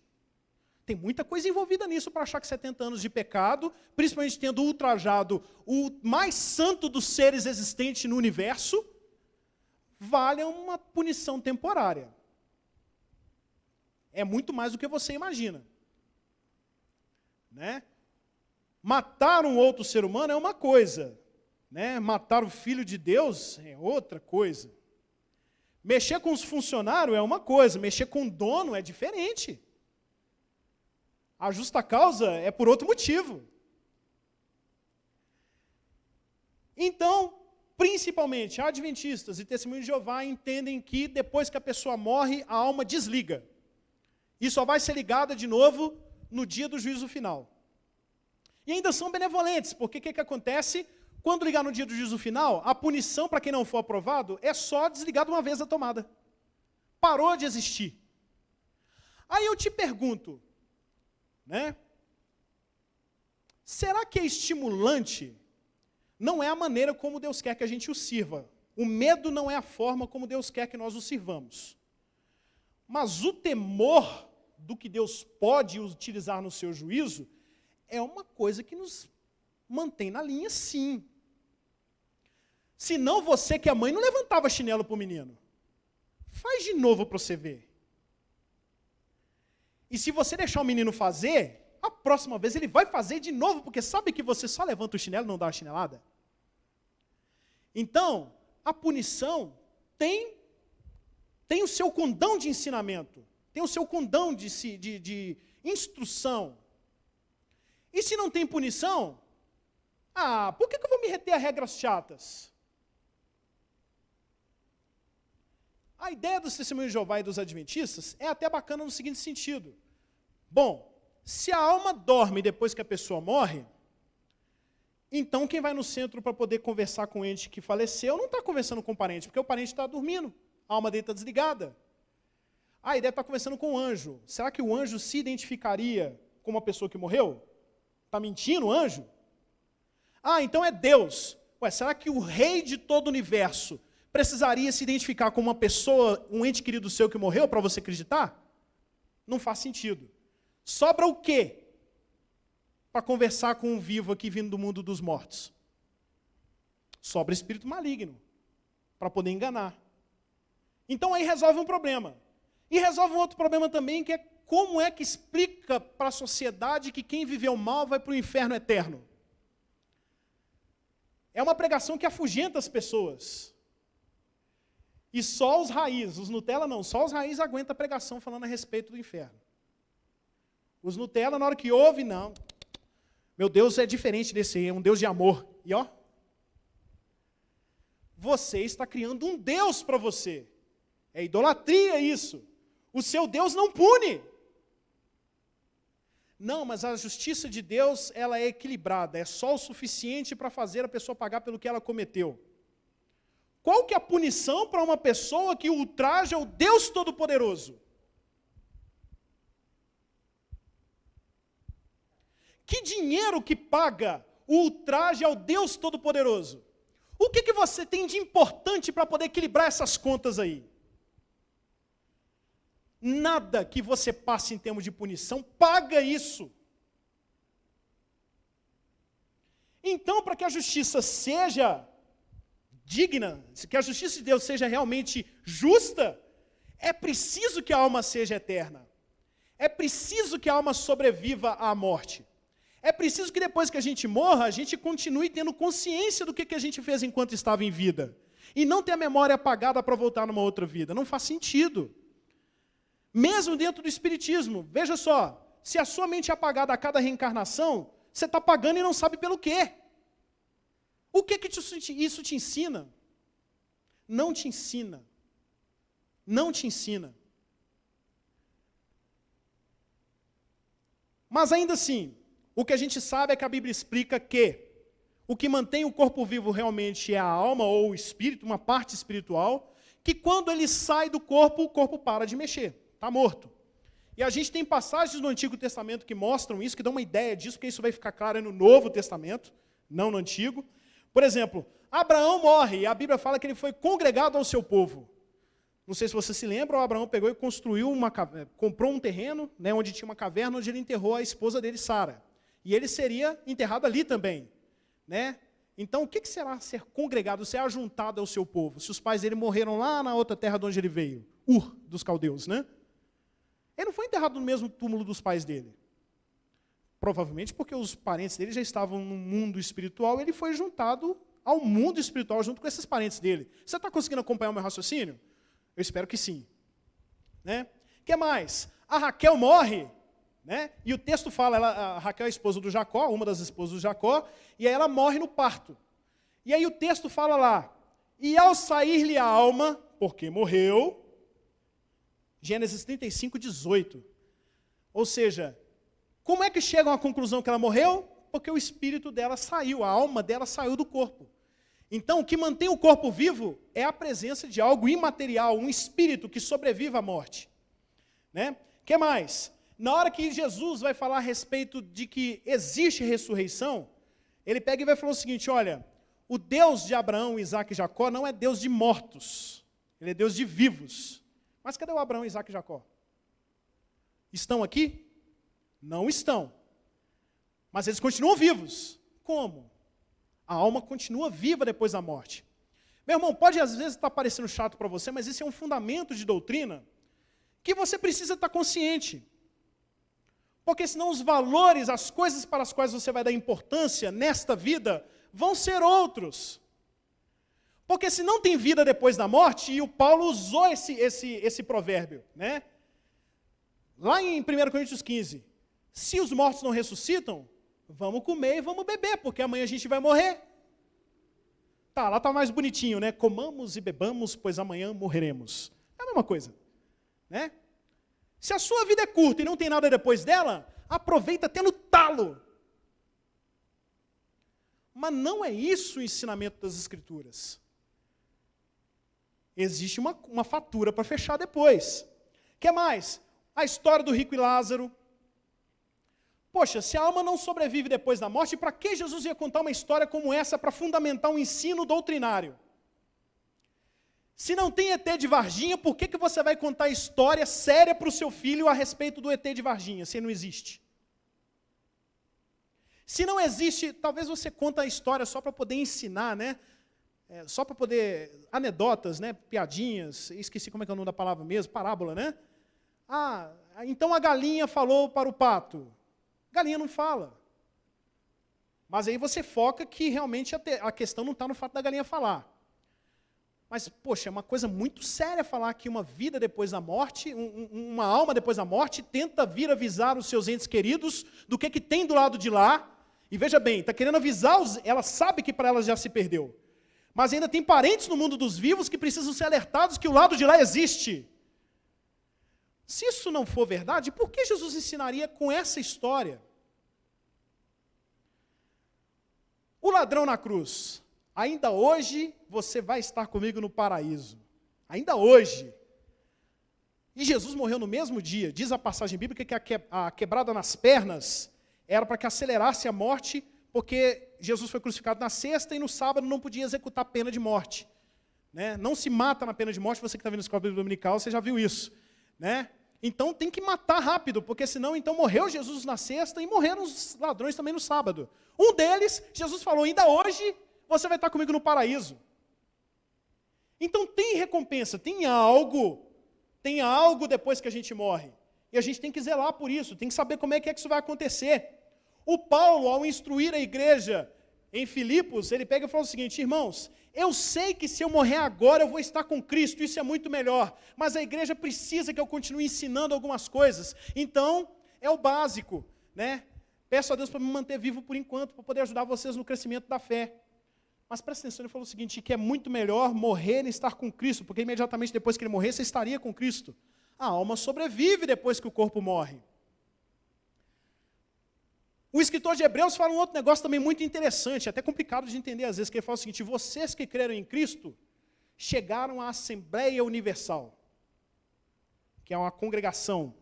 Tem muita coisa envolvida nisso para achar que 70 anos de pecado, principalmente tendo ultrajado o mais santo dos seres existentes no universo, vale uma punição temporária. É muito mais do que você imagina. Né? Matar um outro ser humano é uma coisa. Né? Matar o Filho de Deus é outra coisa. Mexer com os funcionários é uma coisa, mexer com o dono é diferente. A justa causa é por outro motivo. Então, principalmente, adventistas e testemunhos de Jeová entendem que depois que a pessoa morre, a alma desliga. E só vai ser ligada de novo no dia do juízo final. E ainda são benevolentes, porque o que acontece? Quando ligar no dia do juízo final, a punição para quem não for aprovado é só desligar de uma vez a tomada. Parou de existir. Aí eu te pergunto, né? Será que é estimulante? Não é a maneira como Deus quer que a gente o sirva. O medo não é a forma como Deus quer que nós o sirvamos. Mas o temor do que Deus pode utilizar no seu juízo é uma coisa que nos mantém na linha, sim. Senão você que é mãe não levantava chinelo para o menino. Faz de novo para você ver. E se você deixar o menino fazer, a próxima vez ele vai fazer de novo, porque sabe que você só levanta o chinelo e não dá a chinelada? Então, a punição tem o seu condão de ensinamento, tem o seu condão de instrução. E se não tem punição, por que eu vou me reter a regras chatas? A ideia dos testemunhos de Jeová e dos adventistas é até bacana no seguinte sentido. Bom, se a alma dorme depois que a pessoa morre, então quem vai no centro para poder conversar com o ente que faleceu não está conversando com o parente, porque o parente está dormindo, a alma dele está desligada. A ideia está conversando com o anjo. Será que o anjo se identificaria com uma pessoa que morreu? Está mentindo o anjo? Então é Deus. Será que o rei de todo o universo precisaria se identificar com uma pessoa, um ente querido seu que morreu para você acreditar? Não faz sentido. Sobra o quê para conversar com um vivo aqui vindo do mundo dos mortos? Sobra espírito maligno, para poder enganar. Então aí resolve um problema. E resolve um outro problema também, que é como é que explica para a sociedade que quem viveu mal vai para o inferno eterno? É uma pregação que afugenta as pessoas. E só os raízes, os Nutella não, só os raízes aguentam a pregação falando a respeito do inferno. Os Nutella, na hora que ouve, não. Meu Deus é diferente desse aí, é um Deus de amor. E ó, você está criando um Deus para você. É idolatria isso. O seu Deus não pune. Não, mas a justiça de Deus, ela é equilibrada, é só o suficiente para fazer a pessoa pagar pelo que ela cometeu. Qual que é a punição para uma pessoa que ultraja o Deus Todo-Poderoso? Que dinheiro que paga o ultraje ao Deus Todo-Poderoso? O que você tem de importante para poder equilibrar essas contas aí? Nada que você passe em termos de punição paga isso. Então, para que a justiça seja digna, que a justiça de Deus seja realmente justa, é preciso que a alma seja eterna. É preciso que a alma sobreviva à morte. É preciso que depois que a gente morra, a gente continue tendo consciência do que a gente fez enquanto estava em vida. E não ter a memória apagada para voltar numa outra vida. Não faz sentido. Mesmo dentro do espiritismo, veja só, se a sua mente é apagada a cada reencarnação, você está pagando e não sabe pelo quê. O que isso te ensina? Não te ensina. Não te ensina. Mas ainda assim, o que a gente sabe é que a Bíblia explica que o que mantém o corpo vivo realmente é a alma ou o espírito, uma parte espiritual, que quando ele sai do corpo, o corpo para de mexer. Está morto. E a gente tem passagens no Antigo Testamento que mostram isso, que dão uma ideia disso, porque isso vai ficar claro no Novo Testamento, não no Antigo. Por exemplo, Abraão morre, e a Bíblia fala que ele foi congregado ao seu povo. Não sei se você se lembra, o Abraão pegou e construiu comprou um terreno, né, onde tinha uma caverna, onde ele enterrou a esposa dele, Sara. E ele seria enterrado ali também. Né? Então, o que será ser congregado, ser ajuntado ao seu povo? Se os pais dele morreram lá na outra terra de onde ele veio, Ur dos caldeus, né? Ele não foi enterrado no mesmo túmulo dos pais dele. Provavelmente porque os parentes dele já estavam no mundo espiritual, ele foi juntado ao mundo espiritual junto com esses parentes dele. Você está conseguindo acompanhar o meu raciocínio? Eu espero que sim. Né? O que mais? A Raquel morre, né? E o texto fala, a Raquel é a esposa do Jacó, uma das esposas do Jacó, e aí ela morre no parto. E aí o texto fala lá, e ao sair-lhe a alma, porque morreu, Gênesis 35, 18. Ou seja, como é que chegam à conclusão que ela morreu? Porque o espírito dela saiu, a alma dela saiu do corpo. Então, o que mantém o corpo vivo é a presença de algo imaterial, um espírito que sobrevive à morte. Né? O que mais? Na hora que Jesus vai falar a respeito de que existe ressurreição, ele pega e vai falar o seguinte, olha, o Deus de Abraão, Isaac e Jacó não é Deus de mortos, ele é Deus de vivos. Mas cadê o Abraão, Isaac e Jacó? Estão aqui? Não estão. Mas eles continuam vivos. Como? A alma continua viva depois da morte. Meu irmão, pode às vezes estar parecendo chato para você, mas isso é um fundamento de doutrina que você precisa estar consciente. Porque senão os valores, as coisas para as quais você vai dar importância nesta vida, vão ser outros. Porque se não tem vida depois da morte, e o Paulo usou esse provérbio, né? Lá em 1 Coríntios 15, se os mortos não ressuscitam, vamos comer e vamos beber, porque amanhã a gente vai morrer. Tá, lá está mais bonitinho, né? Comamos e bebamos, pois amanhã morreremos. É a mesma coisa, né? Se a sua vida é curta e não tem nada depois dela, aproveita até no talo. Mas não é isso o ensinamento das Escrituras. Existe uma fatura para fechar depois. O que mais? A história do rico e Lázaro. Poxa, se a alma não sobrevive depois da morte, para que Jesus ia contar uma história como essa para fundamentar um ensino doutrinário? Se não tem ET de Varginha, por que você vai contar história séria para o seu filho a respeito do ET de Varginha, se não existe? Se não existe, talvez você conte a história só para poder ensinar, né? só para poder, anedotas, né, piadinhas, esqueci como é que é o nome da palavra mesmo, parábola, né? Então a galinha falou para o pato. Galinha não fala. Mas aí você foca que realmente a questão não está no fato da galinha falar. Mas, poxa, é uma coisa muito séria falar que uma vida depois da morte, uma alma depois da morte, tenta vir avisar os seus entes queridos do que tem do lado de lá. E veja bem, está querendo avisar, ela sabe que para ela já se perdeu. Mas ainda tem parentes no mundo dos vivos que precisam ser alertados que o lado de lá existe. Se isso não for verdade, por que Jesus ensinaria com essa história? O ladrão na cruz. Ainda hoje você vai estar comigo no paraíso. Ainda hoje. E Jesus morreu no mesmo dia. Diz a passagem bíblica que a quebrada nas pernas era para que acelerasse a morte, porque Jesus foi crucificado na sexta e no sábado não podia executar a pena de morte. Né? Não se mata na pena de morte, você que está vendo a escola dominical, você já viu isso. Né? Então tem que matar rápido, porque senão então morreu Jesus na sexta e morreram os ladrões também no sábado. Um deles, Jesus falou, ainda hoje você vai estar comigo no paraíso. Então tem recompensa, tem algo depois que a gente morre. E a gente tem que zelar por isso, tem que saber como é que isso vai acontecer. O Paulo, ao instruir a igreja em Filipos, ele pega e fala o seguinte, irmãos, eu sei que se eu morrer agora eu vou estar com Cristo, isso é muito melhor, mas a igreja precisa que eu continue ensinando algumas coisas. Então, é o básico, né? Peço a Deus para me manter vivo por enquanto, para poder ajudar vocês no crescimento da fé. Mas presta atenção, ele falou o seguinte, que é muito melhor morrer e estar com Cristo, porque imediatamente depois que ele morrer, você estaria com Cristo. A alma sobrevive depois que o corpo morre. O escritor de Hebreus fala um outro negócio também muito interessante, até complicado de entender às vezes, que ele fala o seguinte, vocês que creram em Cristo, chegaram à Assembleia Universal, que é uma congregação.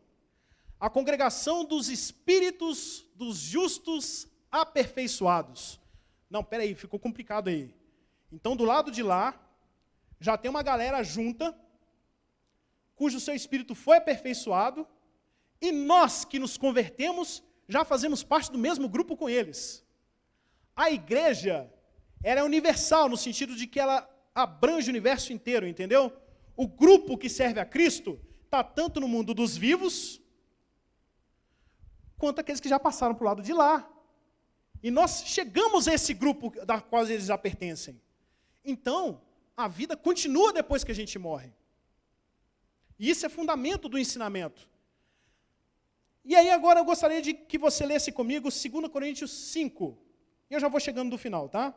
A congregação dos espíritos dos justos aperfeiçoados. Não, peraí, ficou complicado aí. Então, do lado de lá, já tem uma galera junta, cujo seu espírito foi aperfeiçoado, e nós que nos convertemos, já fazemos parte do mesmo grupo com eles. A igreja, ela é universal, no sentido de que ela abrange o universo inteiro, entendeu? O grupo que serve a Cristo está tanto no mundo dos vivos, quanto aqueles que já passaram para o lado de lá. E nós chegamos a esse grupo da qual eles já pertencem. Então, a vida continua depois que a gente morre. E isso é fundamento do ensinamento. E aí agora eu gostaria de que você lesse comigo 2 Coríntios 5. E eu já vou chegando no final, tá?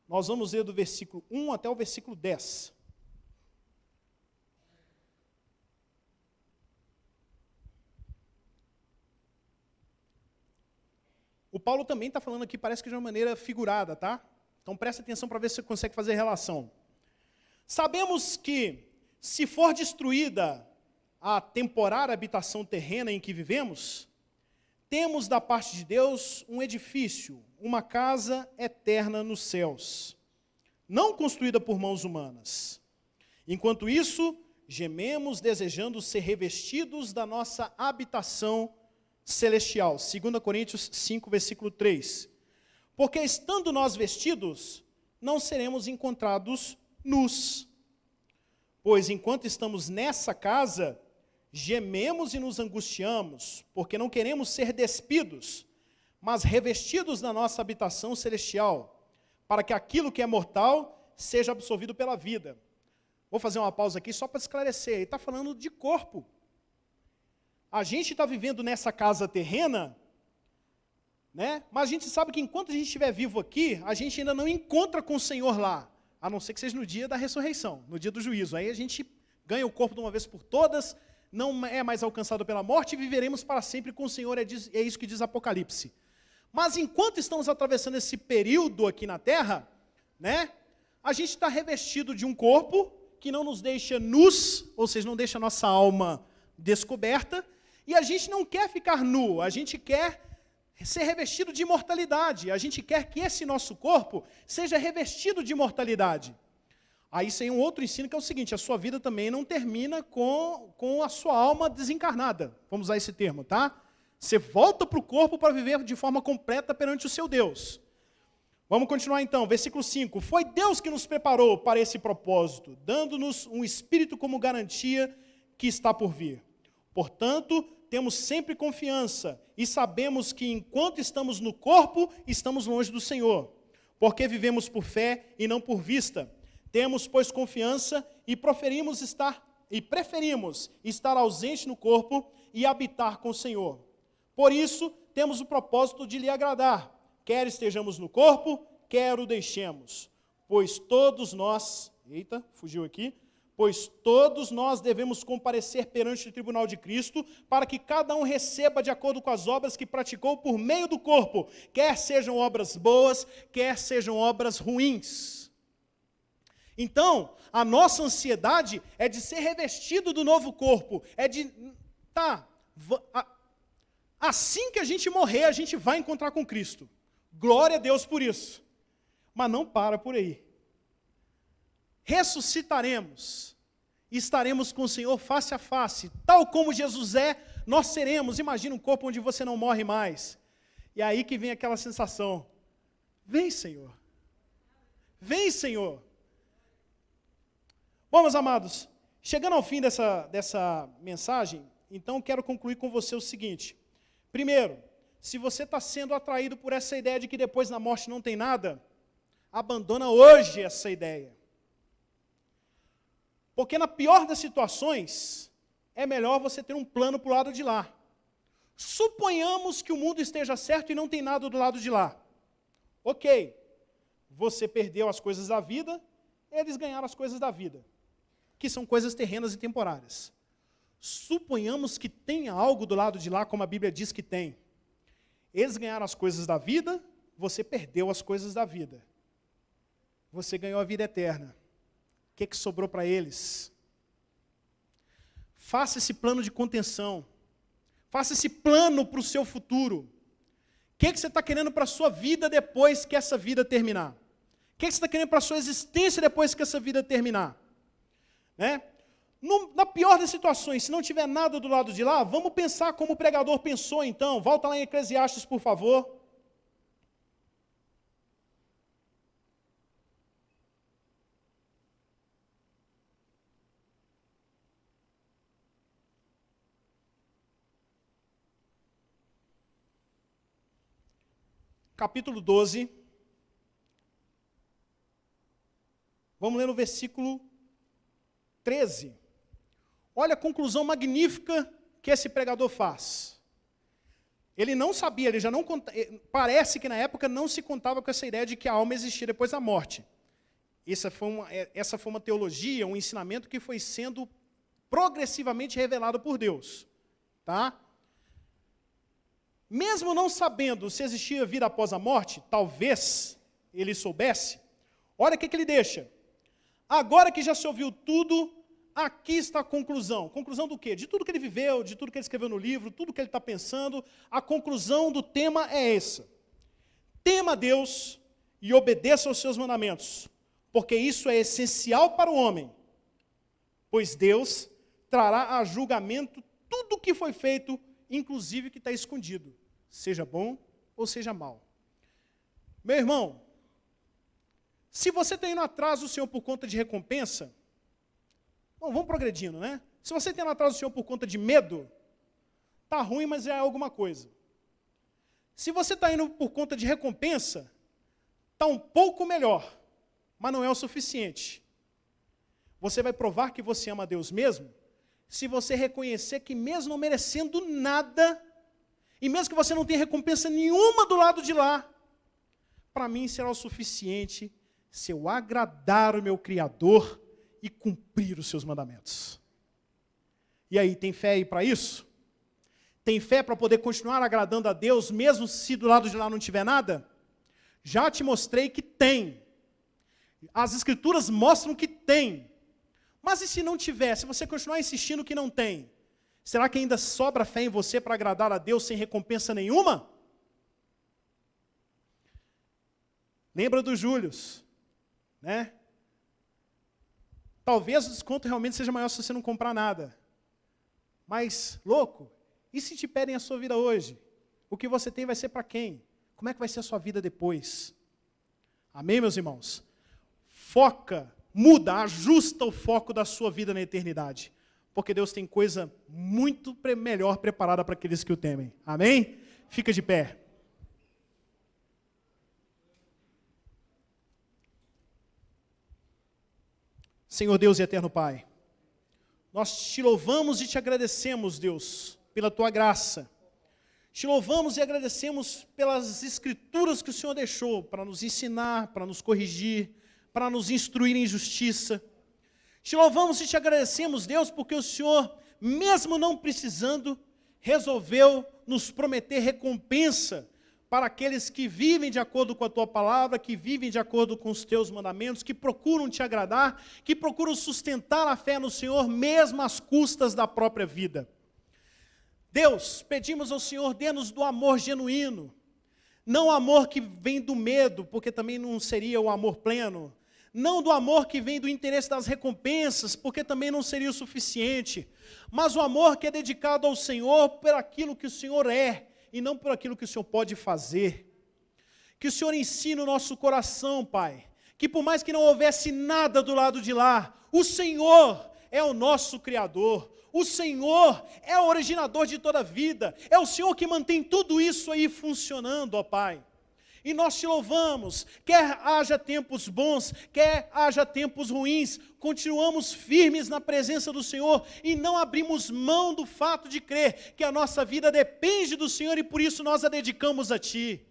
Nós vamos ler do versículo 1 até o versículo 10. O Paulo também está falando aqui, parece que de uma maneira figurada, tá? Então presta atenção para ver se você consegue fazer relação. Sabemos que, se for destruída a temporária habitação terrena em que vivemos, temos da parte de Deus um edifício, uma casa eterna nos céus, não construída por mãos humanas. Enquanto isso, gememos desejando ser revestidos da nossa habitação celestial. 2 Coríntios 5, versículo 3. Porque estando nós vestidos, não seremos encontrados nus. Pois enquanto estamos nessa casa, gememos e nos angustiamos, porque não queremos ser despidos, mas revestidos da nossa habitação celestial, para que aquilo que é mortal seja absorvido pela vida. Vou fazer uma pausa aqui só para esclarecer. Ele está falando de corpo. A gente está vivendo nessa casa terrena, né? Mas a gente sabe que enquanto a gente estiver vivo aqui, a gente ainda não encontra com o Senhor lá, a não ser que seja no dia da ressurreição, no dia do juízo. Aí a gente ganha o corpo de uma vez por todas, não é mais alcançado pela morte e viveremos para sempre com o Senhor, é isso que diz Apocalipse. Mas enquanto estamos atravessando esse período aqui na terra, né, a gente está revestido de um corpo que não nos deixa nus, ou seja, não deixa a nossa alma descoberta, e a gente não quer ficar nu, a gente quer ser revestido de imortalidade, a gente quer que esse nosso corpo seja revestido de imortalidade. Aí isso aí é um outro ensino que é o seguinte: a sua vida também não termina com a sua alma desencarnada. Vamos usar esse termo, tá? Você volta para o corpo para viver de forma completa perante o seu Deus. Vamos continuar então, versículo 5. Foi Deus que nos preparou para esse propósito, dando-nos um Espírito como garantia que está por vir. Portanto, temos sempre confiança e sabemos que enquanto estamos no corpo, estamos longe do Senhor, porque vivemos por fé e não por vista. Temos, pois, confiança e preferimos estar ausente no corpo e habitar com o Senhor. Por isso, temos o propósito de lhe agradar, quer estejamos no corpo, quer o deixemos. Pois todos nós devemos comparecer perante o tribunal de Cristo, para que cada um receba de acordo com as obras que praticou por meio do corpo, quer sejam obras boas, quer sejam obras ruins. Então, a nossa ansiedade é de ser revestido do novo corpo, assim que a gente morrer, a gente vai encontrar com Cristo. Glória a Deus por isso. Mas não para por aí. Ressuscitaremos, estaremos com o Senhor face a face, tal como Jesus é, nós seremos. Imagina um corpo onde você não morre mais. E aí que vem aquela sensação: vem, Senhor. Vem, Senhor. Bom, meus amados, chegando ao fim dessa mensagem, então quero concluir com você o seguinte. Primeiro, se você está sendo atraído por essa ideia de que depois da morte não tem nada, abandona hoje essa ideia. Porque na pior das situações, é melhor você ter um plano para o lado de lá. Suponhamos que o mundo esteja certo e não tem nada do lado de lá. Ok, você perdeu as coisas da vida, eles ganharam as coisas da vida, que são coisas terrenas e temporárias. Suponhamos que tenha algo do lado de lá, como a Bíblia diz que tem. Eles ganharam as coisas da vida, você perdeu as coisas da vida. Você ganhou a vida eterna. O que sobrou para eles? Faça esse plano de contenção. Faça esse plano para o seu futuro. O que você está querendo para a sua vida depois que essa vida terminar? O que você está querendo para a sua existência depois que essa vida terminar? Né? Na pior das situações, se não tiver nada do lado de lá, vamos pensar como o pregador pensou então. Volta lá em Eclesiastes, por favor. Capítulo 12. Vamos ler no versículo 13. Olha a conclusão magnífica que esse pregador faz. Ele não sabia, ele já não parece que na época não se contava com essa ideia de que a alma existia depois da morte. Essa foi uma teologia, um ensinamento que foi sendo progressivamente revelado por Deus. Tá? Mesmo não sabendo se existia vida após a morte, talvez ele soubesse, olha o que ele deixa. Agora que já se ouviu tudo, aqui está a conclusão. Conclusão do quê? De tudo que ele viveu, de tudo que ele escreveu no livro, tudo que ele está pensando, a conclusão do tema é essa. Tema a Deus e obedeça aos seus mandamentos, porque isso é essencial para o homem, pois Deus trará a julgamento tudo o que foi feito, inclusive o que está escondido, seja bom ou seja mal. Meu irmão, se você está indo atrás do Senhor por conta de recompensa, bom, vamos progredindo, né? Se você está indo atrás do Senhor por conta de medo, está ruim, mas é alguma coisa. Se você está indo por conta de recompensa, está um pouco melhor, mas não é o suficiente. Você vai provar que você ama a Deus mesmo, se você reconhecer que mesmo não merecendo nada, e mesmo que você não tenha recompensa nenhuma do lado de lá, para mim será o suficiente se eu agradar o meu Criador e cumprir os seus mandamentos. E aí, tem fé aí para isso? Tem fé para poder continuar agradando a Deus, mesmo se do lado de lá não tiver nada? Já te mostrei que tem. As Escrituras mostram que tem. Mas e se não tiver? Se você continuar insistindo que não tem, será que ainda sobra fé em você para agradar a Deus sem recompensa nenhuma? Lembra do Júlio, né? Talvez o desconto realmente seja maior se você não comprar nada. Mas, louco, e se te pedem a sua vida hoje? O que você tem vai ser para quem? Como é que vai ser a sua vida depois? Amém, meus irmãos? Foca, muda, ajusta o foco da sua vida na eternidade. Porque Deus tem coisa muito melhor preparada para aqueles que o temem. Amém? Fica de pé. Senhor Deus e eterno Pai, nós te louvamos e te agradecemos, Deus, pela tua graça. Te louvamos e agradecemos pelas escrituras que o Senhor deixou para nos ensinar, para nos corrigir, para nos instruir em justiça. Te louvamos e te agradecemos, Deus, porque o Senhor, mesmo não precisando, resolveu nos prometer recompensa para aqueles que vivem de acordo com a tua palavra, que vivem de acordo com os teus mandamentos, que procuram te agradar, que procuram sustentar a fé no Senhor, mesmo às custas da própria vida. Deus, pedimos ao Senhor, dê-nos do amor genuíno, não o amor que vem do medo, porque também não seria o amor pleno, não do amor que vem do interesse das recompensas, porque também não seria o suficiente, mas o amor que é dedicado ao Senhor por aquilo que o Senhor é, e não por aquilo que o Senhor pode fazer. Que o Senhor ensine o nosso coração, Pai, que por mais que não houvesse nada do lado de lá, o Senhor é o nosso Criador, o Senhor é o originador de toda a vida, é o Senhor que mantém tudo isso aí funcionando, ó Pai. E nós te louvamos, quer haja tempos bons, quer haja tempos ruins, continuamos firmes na presença do Senhor e não abrimos mão do fato de crer que a nossa vida depende do Senhor e por isso nós a dedicamos a Ti.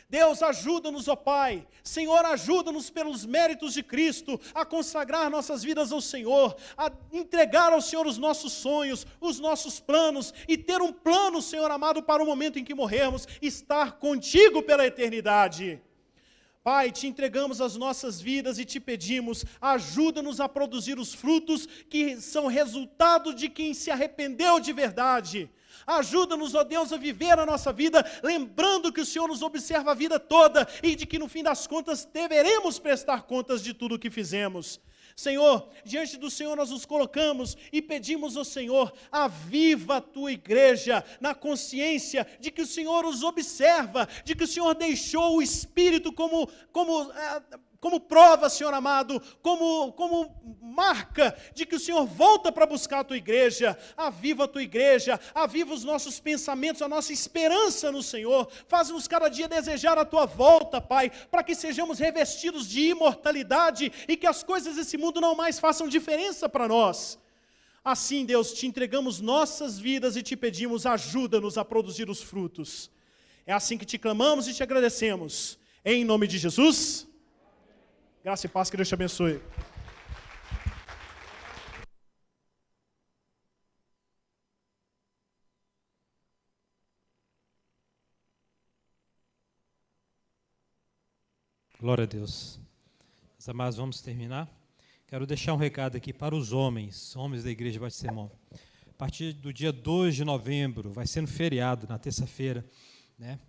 Deus, ajuda-nos, ó Pai. Senhor, ajuda-nos pelos méritos de Cristo a consagrar nossas vidas ao Senhor, a entregar ao Senhor os nossos sonhos, os nossos planos e ter um plano, Senhor amado, para o momento em que morrermos, estar contigo pela eternidade. Pai, te entregamos as nossas vidas e te pedimos, ajuda-nos a produzir os frutos que são resultado de quem se arrependeu de verdade. Ajuda-nos, ó Deus, a viver a nossa vida, lembrando que o Senhor nos observa a vida toda e de que no fim das contas deveremos prestar contas de tudo o que fizemos. Senhor, diante do Senhor nós nos colocamos e pedimos ao Senhor, aviva a tua igreja na consciência de que o Senhor os observa, de que o Senhor deixou o Espírito como prova, Senhor amado, como marca de que o Senhor volta para buscar a tua igreja. Aviva a tua igreja, aviva os nossos pensamentos, a nossa esperança no Senhor, faz-nos cada dia desejar a tua volta, Pai, para que sejamos revestidos de imortalidade e que as coisas desse mundo não mais façam diferença para nós. Assim, Deus, te entregamos nossas vidas e te pedimos, ajuda-nos a produzir os frutos. É assim que te clamamos e te agradecemos. Em nome de Jesus. Graça e paz, que Deus te abençoe. Glória a Deus. Meus amados, vamos terminar. Quero deixar um recado aqui para os homens da Igreja Batista Sermão. A partir do dia 2 de novembro, vai ser no feriado, na terça-feira, né?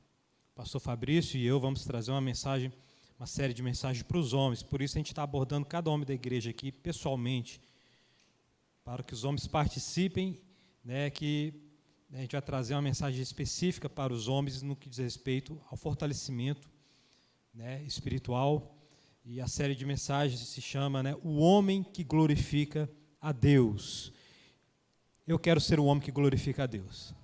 O pastor Fabrício e eu vamos trazer uma série de mensagens para os homens. Por isso a gente está abordando cada homem da igreja aqui pessoalmente, para que os homens participem, né, que a gente vai trazer uma mensagem específica para os homens no que diz respeito ao fortalecimento, né, espiritual. E a série de mensagens se chama, né, O Homem que Glorifica a Deus. Eu quero ser um homem que glorifica a Deus.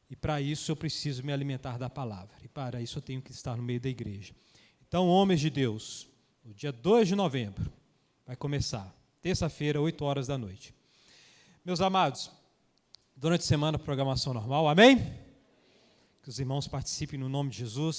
E para isso eu preciso me alimentar da palavra. E para isso eu tenho que estar no meio da igreja. Então, homens de Deus, no dia 2 de novembro, vai começar, terça-feira, 8 horas da noite. Meus amados, durante a semana, programação normal, amém? Que os irmãos participem no nome de Jesus.